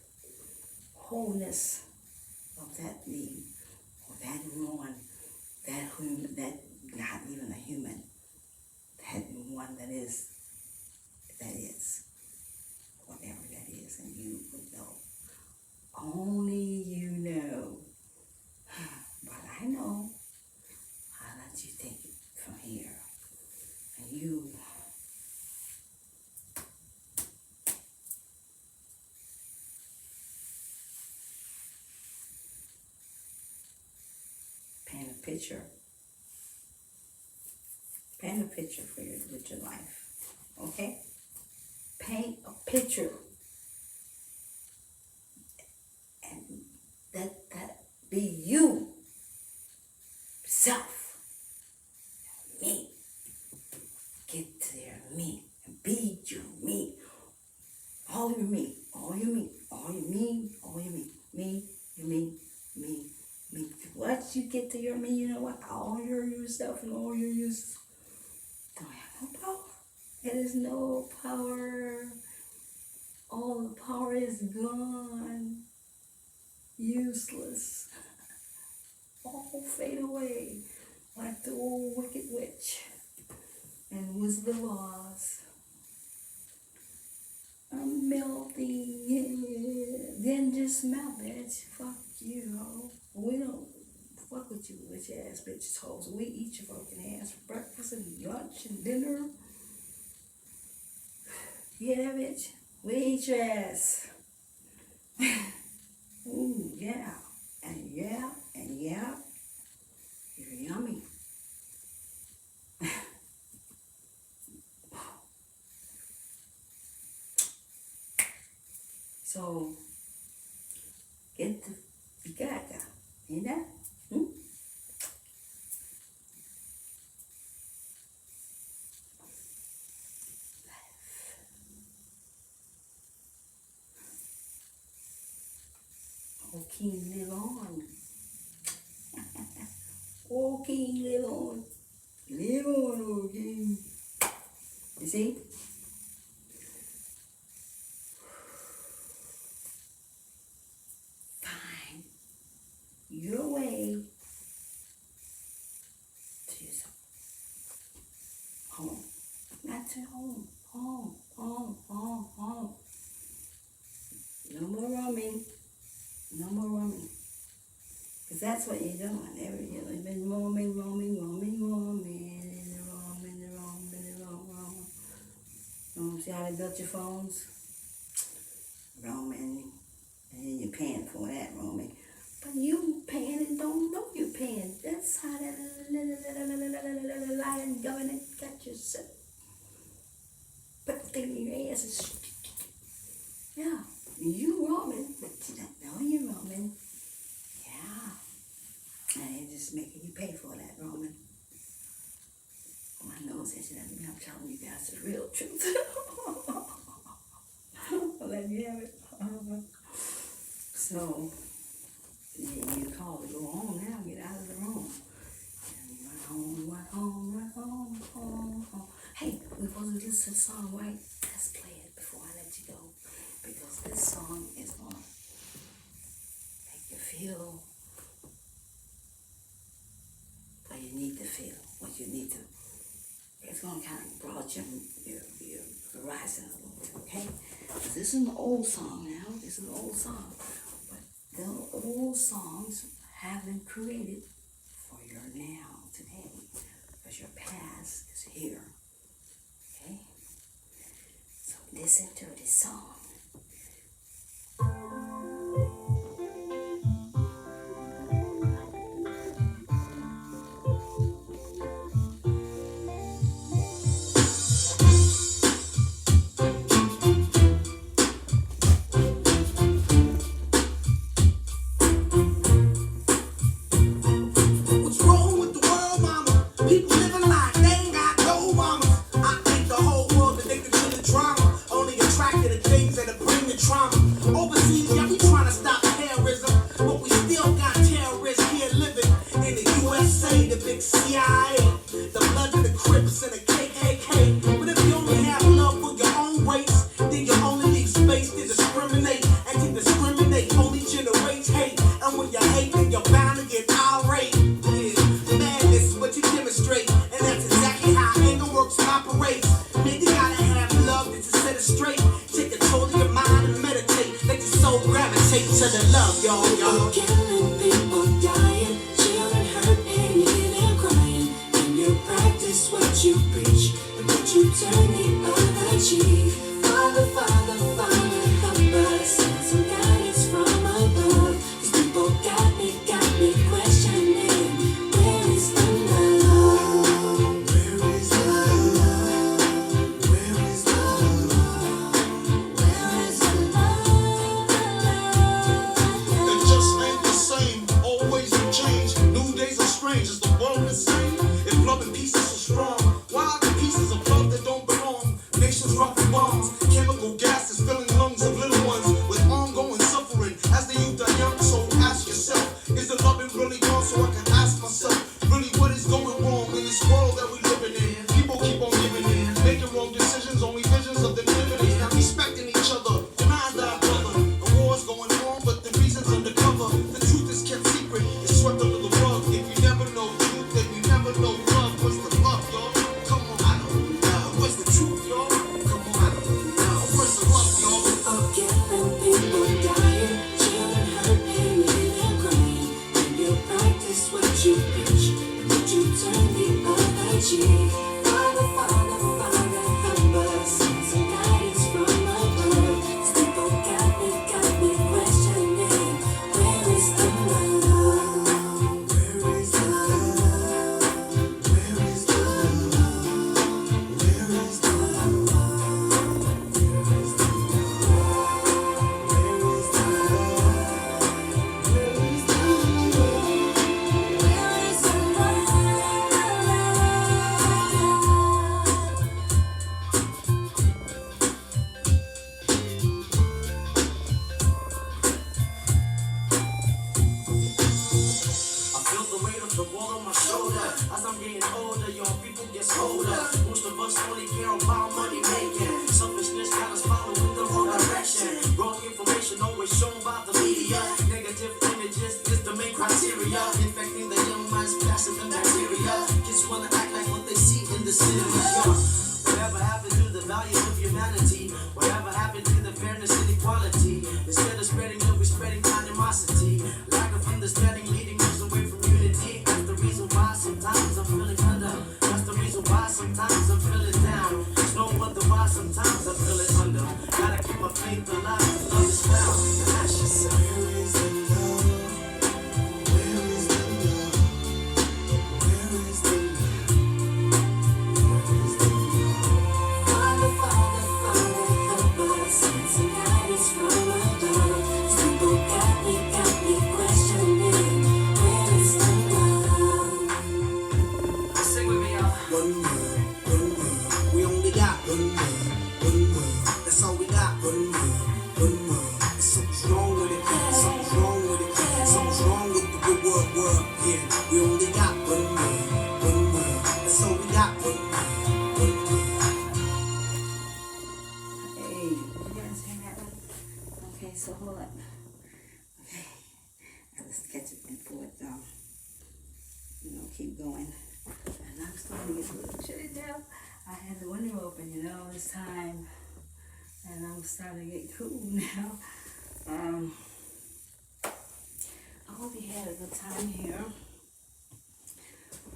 wholeness of that me, or that one, that not even a human, that one that is, whatever that is, and you would know only you know. But I know. I'll let you take it from here. And you paint a picture. Paint a picture for with your life. Okay? Paint a picture. And let that be you. Self. Me. Get to there, me. And be your me. All your me. All your me. All your me. All your me. Me. Your me. Me. Me. Once you get to your me, you know what? All your yourself and all your use don't have no power. There is no power. All the power is gone. Useless. All fade away like the old wicked witch and Wizard of Oz. I'm melting. Then just melt, bitch. Fuck you, ho. We don't fuck with you, bitch ass bitches, hoes. We eat your fucking ass for breakfast and lunch and dinner. You hear that, bitch? We eat your ass. Ooh, yeah. And yeah, and yeah. You're yummy. So, get the picada. You know? Oh, King, live on. Oh, King, live on. Live on, oh, King. You see? Find your way to yourself. Home. Not to home. Home, home, home, home. No more roaming. No more roaming. Because that's what you're doing. You've been roaming. See how they built your phones? Roaming. And then you're paying for that roaming. But you paying and don't know you're paying. That's how that lying government got you set. Put the thing in your ass. Yeah. You roaming, but you don't know you're roaming. Yeah. And they're just making you pay for that roaming. My nose itching at me. I'm telling you guys the real truth. I'll let you have it. So, yeah, you call to go home now. Get out of the room. And run home. Hey, we're supposed to listen to the song, right? Let's play it before I let you go. Because this song is going to make you feel what you need to feel, what you need to. It's going to kind of broaden your horizon a little bit, okay? This is an old song now. This is an old song. But the old songs have been created for your now, today. Because your past is here, okay? So listen to this song. to the love, y'all. People killing, people dying, children hurt and you hear them crying. And you practice what you preach, but you turn the other cheek. Father, Father, Father, help us, send some guidance from above. These people got me questioning, where is the love? Where is the love? Where is the love? Where is the love? It just ain't the same. Always a change. New days are strange. Is the world insane? If love and peace is so strong, why are the pieces of love that don't belong? Nations dropping bombs. Chemical gases filling lungs of little ones with ongoing suffering as the youth are young. So ask yourself, is the loving really gone? So I can ask myself, really what is going wrong in this world that we living in? People keep on giving in, making wrong decisions, only visions of the living. Not respecting each other, denying thy brother. A war's going on, but the reason's undercover. The truth is kept secret, it's swept under the rug. If you never know truth, then you never know love. What's the love, y'all? Come on, I don't know. What's the truth, y'all? Come on, I don't know. What's the love, y'all? People killing, people dying, children hurt and you hear them crying. And you practice what you preach, but you turn the other cheek. Father, Father, Father, help us, send some guidance from above. These people got me questioning, where is the love? Where is the love? Where is the love? Where is the love? Where is the love? Where is the love? Where is the love? Where is the I feel the weight of the world on my shoulder. As I'm getting older, young people get older. Most of us only care about money making. Selfishness got us following the wrong direction. Wrong information always shown by the media. Negative images is the main criteria. Infecting the young minds, passing the bacteria. Kids wanna act like what they see in the cinema. Whatever happened to the values of humanity? Whatever happened to the fairness and equality? Instead of spreading love, we're spreading animosity. Lack of understanding leading us away from unity. That's the reason why sometimes I'm feeling under. That's the reason why sometimes I'm feeling down. There's no wonder why sometimes I'm feeling under. Gotta keep my faith alive. Love is found. Ask yourself, where is the love? Where is the love? Where is the love? Where is the love? Father, Father, Father, help us, send some guidance from above. These people got me questioning, where is the love? Sing with me, y'all. One word. We only got one word. That's all we got. One word. There's something's wrong with it. Something's wrong with it. Something's wrong with the good word. Yeah, we only got one word. That's all we got. One word. Hey, you guys hear that one? Okay, so hold up. Okay, let's catch it before it, keep going. And I'm starting to get a little chilly now. I had the window open, this time, and I'm starting to get cool now. I hope you had a good time here.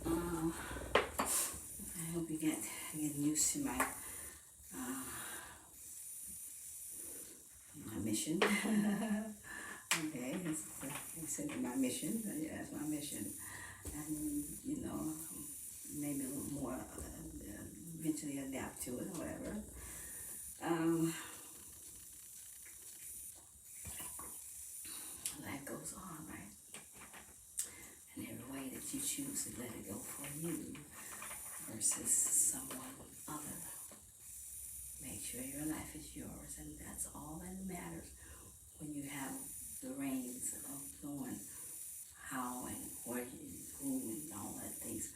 I hope you get used to my mission. Okay, I said my mission. Yeah, that's my mission. And maybe a little more eventually adapt to it or whatever. Life goes on, right? And every way that you choose to let it go for you versus someone other. Make sure your life is yours, and that's all that matters when you have the reins of knowing how and where who and all that things,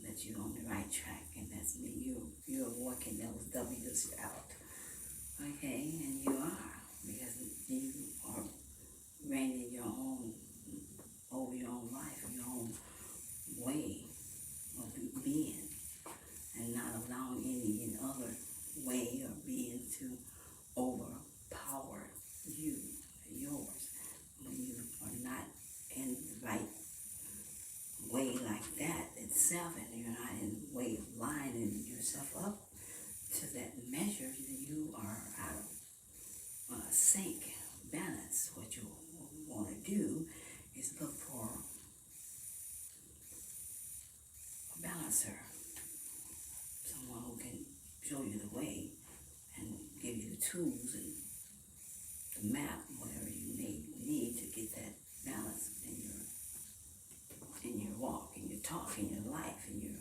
that you're on the right track, and that's me. You're working those W's out, okay? And you are, because you are reigning your own over your own life, your own way of being, and not allowing any other way or being to overpower you, yours. do is look for a balancer, someone who can show you the way and give you the tools and the map, whatever you need to get that balance in your walk, in your talk, in your life, in your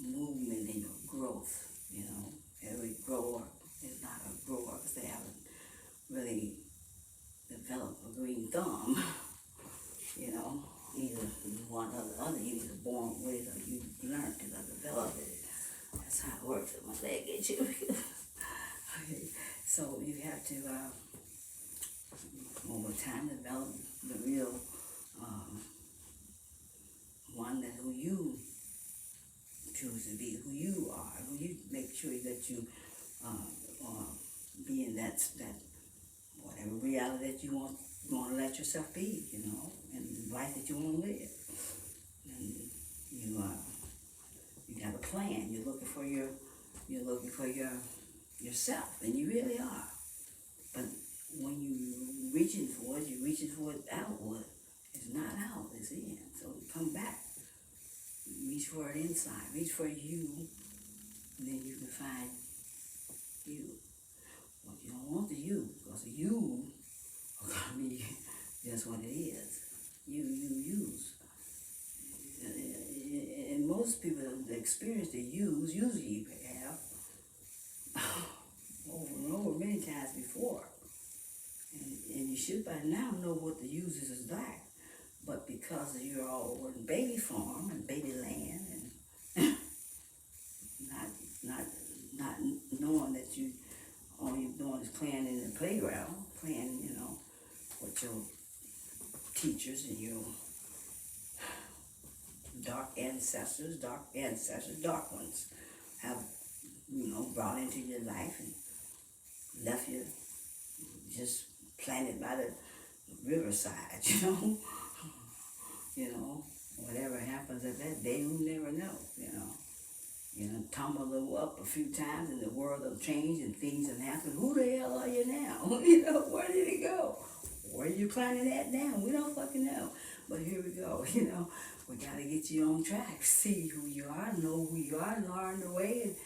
movement, in your growth. You know, every grower is not a grower because they haven't really developed a green thumb. You know, either one or the other. You either born with it or you learned it or developed it. That's how it works. My leg gets you. Okay. So you have to, over time, develop the real one that who you choose to be, who you are, who you make sure that you be in that whatever reality that you want to let yourself be, you know, and the life that you want to live. And you got a plan. You're looking for yourself, and you really are. But when you're reaching for it outward. It's not out, it's in. So come back. Reach for it inside. Reach for you, and then you can find you. Well, you don't want the you, because the you are going to be just what it is. You use. And most people that experience the use usually have over and over many times before. And you should by now know what the uses is like. But because you're all in baby farm and baby land and not knowing that all you're doing is playing in the playground, playing, you know, with your teachers and your dark ancestors, dark ones have, you know, brought into your life and left you just planted by the riverside, you know. You know, whatever happens at that day, you never know, you know. You know, tumble up a few times and the world will change and things will happen. Who the hell are you now? You know, where did it go? Where are you planning that down? We don't fucking know. But here we go, you know. We got to get you on track. See who you are, know who you are, learn the way, and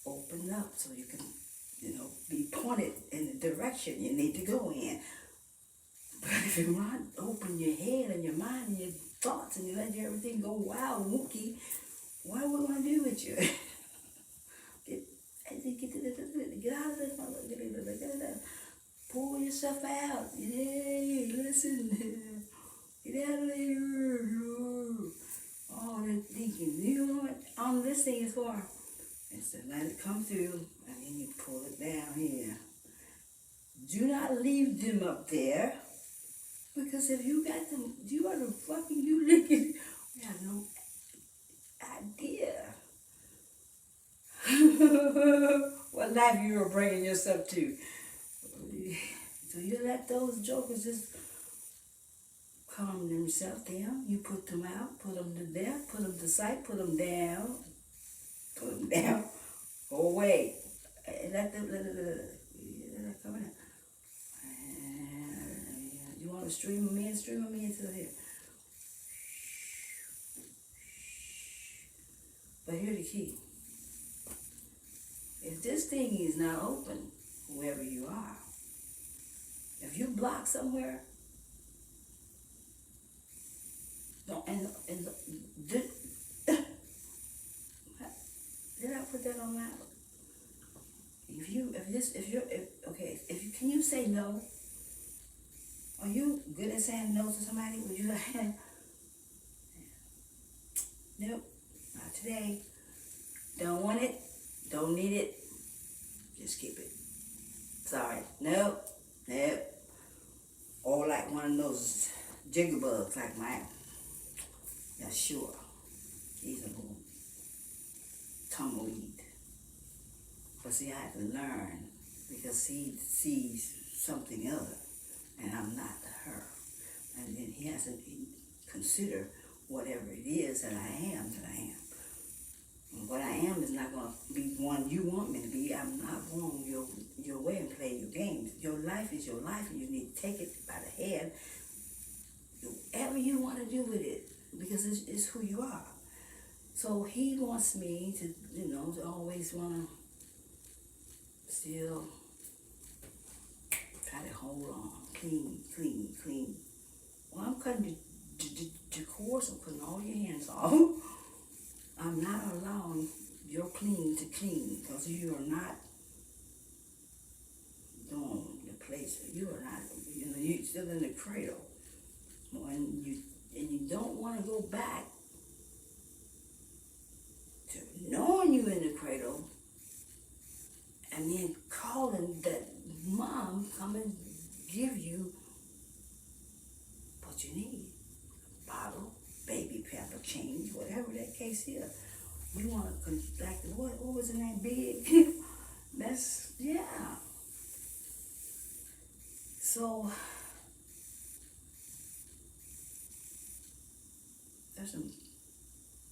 open up so you can, you know, be pointed in the direction you need to go in. But if you not open your head and your mind and your thoughts and you let everything go wild and wookie, what are we going to do with you? Get out of this motherfucker. Pull yourself out. Hey, listen. Get out of there. All that thinking. You know what all this thing is for? It's to let it come through and then you pull it down here. Do not leave them up there. Because if you got them, you are the fucking, you looking, we have no idea what life you are bringing yourself to. So you let those jokers just calm themselves down. You put them out, put them to death, put them to sight, put them down, go away. And let them come out. You want to stream them in to here. But here's the key. If this thing is not open, wherever you are, if you block somewhere, did I put that on loud? Can you say no? Are you good at saying no to somebody? Would you like, nope, not today. Don't want it, don't need it, just keep it. Sorry, nope. Or like one of those jiggerbugs like mine. Yeah, sure. He's a little tumbleweed. But see, I have to learn because he sees something other. And I'm not her. And then he has to consider whatever it is that I am. And what I am is not going to be one you want me to be. I'm not going your way and play your games. Your life is your life, and you need to take it by the head do with it because it's who you are. So he wants me to, to always want to still try to hold on, clean. Well, I'm cutting the course, I'm putting all your hands off. I'm not allowing your clean to clean because you are not doing the place. You are not, you're still in the cradle. And you don't want to go back to knowing you in the cradle and then calling that mom come and give you what you need. A bottle, baby pamper, change, whatever that case is. You want to, like, what was the name, Big? That's, yeah. So, there's some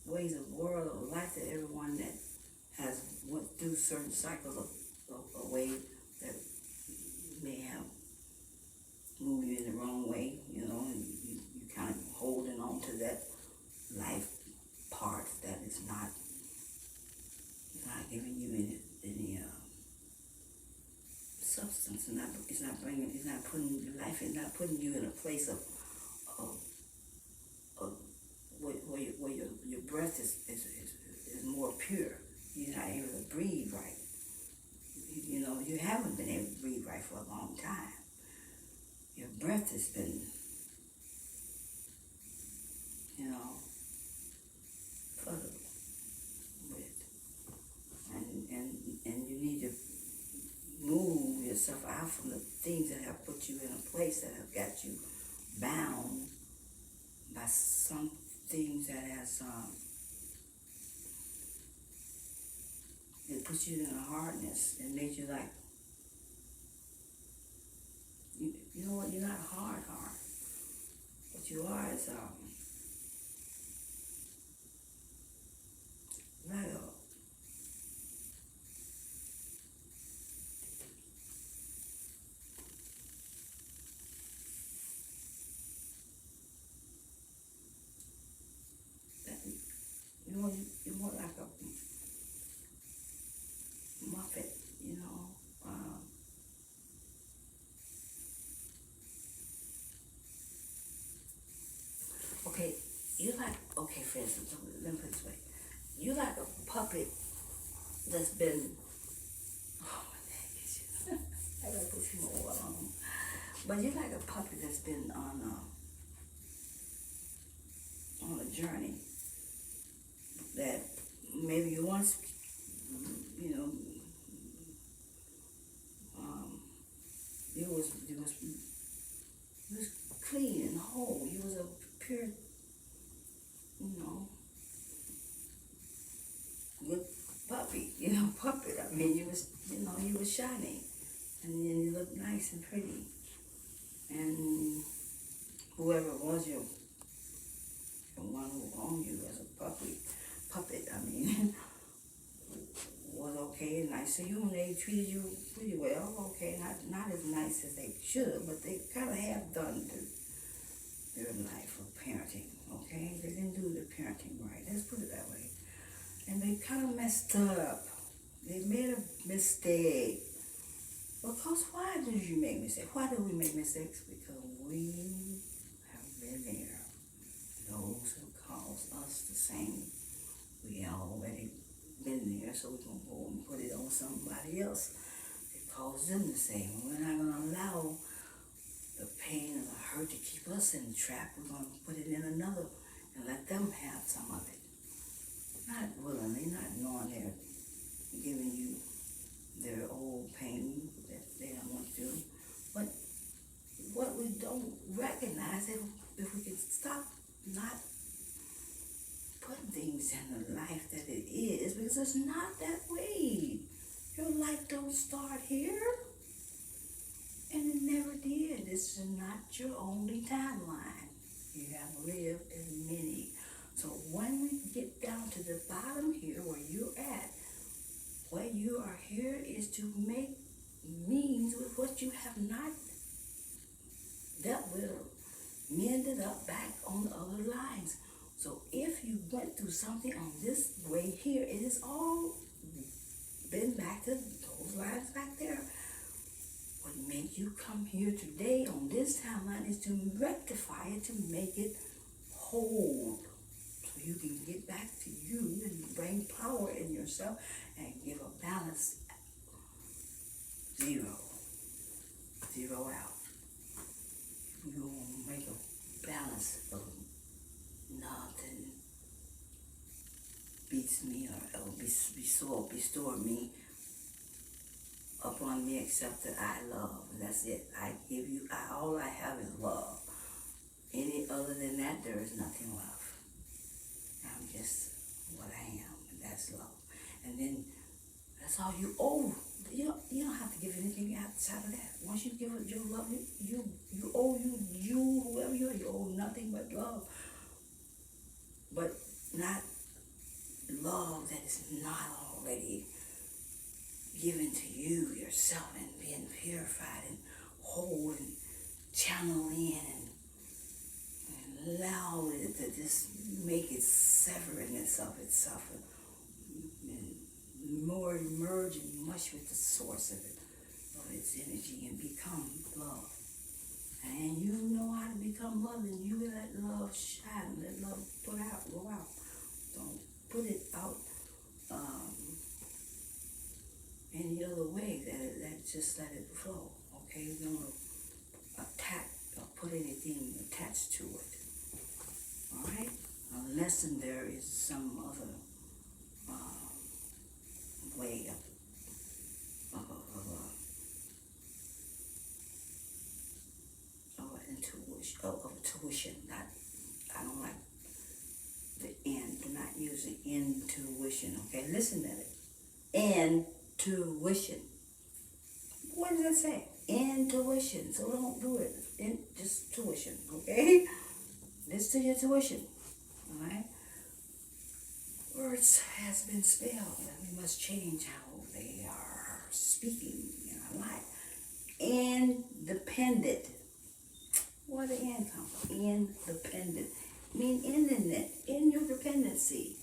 ways of world of life that everyone that has went through certain cycles of way that may have moved you in the wrong way, and you kind of holding on to that life part that is not giving you any substance, it's not putting you in a place of where your breath is more pure. You're not able to breathe right. You haven't been able to breathe right for a long time. Your breath has been, fuddled with. And you need to move yourself out from the things that have put you in a place that have got you bound by some things that has it puts you in a hardness and made you like, you know what, you're not hard. What you are is like you're more like a muppet, okay, for instance, let me put it this way. You like a puppet that's been, oh my dang, I gotta put some more oil on them. But you like a puppet that's been on a journey that maybe you once, you was clean and whole. You was a pure, good puppy, puppet. I mean, you was shiny, and then you looked nice and pretty. And whoever was the one who owned you as a puppet, was okay and nice to you, and they treated you pretty well. Okay, not as nice as they should, but they kind of have done their life of parenting. Okay, they didn't do the parenting right. Let's put it that way. And they kind of messed up. They made a mistake. Because why do you make mistakes? Why do we make mistakes? Because we have been there. Those who caused us the same. We already been there, so we're going to go and put it on somebody else. It caused them the same. We're not going to allow the pain and the hurt to keep us in the trap. We're going to put it in another and let them have some of it. Not willingly, not knowing they're giving you their old pain that they don't want to. But what we don't recognize, if we can stop not putting things in the life that it is, because it's not that way. Your life don't start here. And it never did. This is not your only timeline. You have lived in many. So when we get down to the bottom here, where you're at, where you are here is to make means with what you have not dealt with or mended it up back on the other lines. So if you went through something on this way here, it has all been back to those lines back there. What made you come here today on this timeline is to rectify it, to make it whole. So you can get back to you and bring power in yourself and give a balance. Zero out. You're gonna make a balance of nothing beats me or bestow me upon me except that I love. That's it. I give you, all I have is love. Any other than that, there is nothing left. I'm just what I am, and that's love. And then that's all you owe. You don't have to give anything outside of that. Once you give it your love, you owe you whoever you are, you owe nothing but love. But not love that is not already given to you yourself and being purified and whole and channeled in and allow it to just make it sever in itself and more emerge and mush with the source of its energy and become love. And you know how to become love, and you let love shine, let love go out. Don't put it out any other way. Just let it flow. Okay, don't attack or put anything attached to it. All right, unless there is some other way of intuition. I don't like the end. Do not use the intuition. Okay, listen to it. Intuition. What does that say? Intuition. So don't do it. Just tuition. Okay. Listen to your tuition. All right. Words has been spelled, and we must change how they are speaking in our life. Independent. Where the end come from? Independent. Mean in your dependency.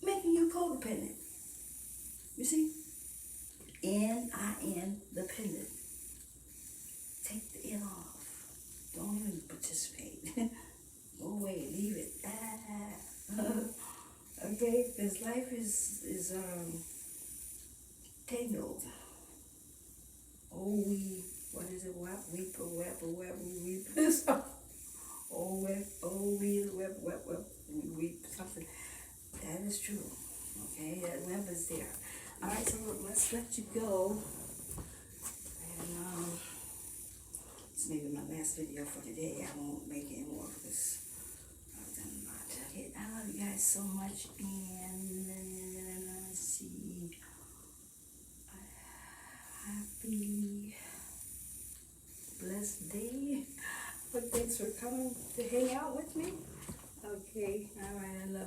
Making you codependent. You see? N-I-N, dependent. Take the N off. Don't even participate. Go away, leave it. Okay, because life is tangled. Oh, what is it? Weep, we weep. We weep, something. That is true. Okay, that web is there. All right, so let's let you go. And this may be my last video for today. I won't make any more because I've done a lot. Okay, I love you guys so much, and let's see. Happy, blessed day. But thanks for coming to hang out with me. Okay, all right, I love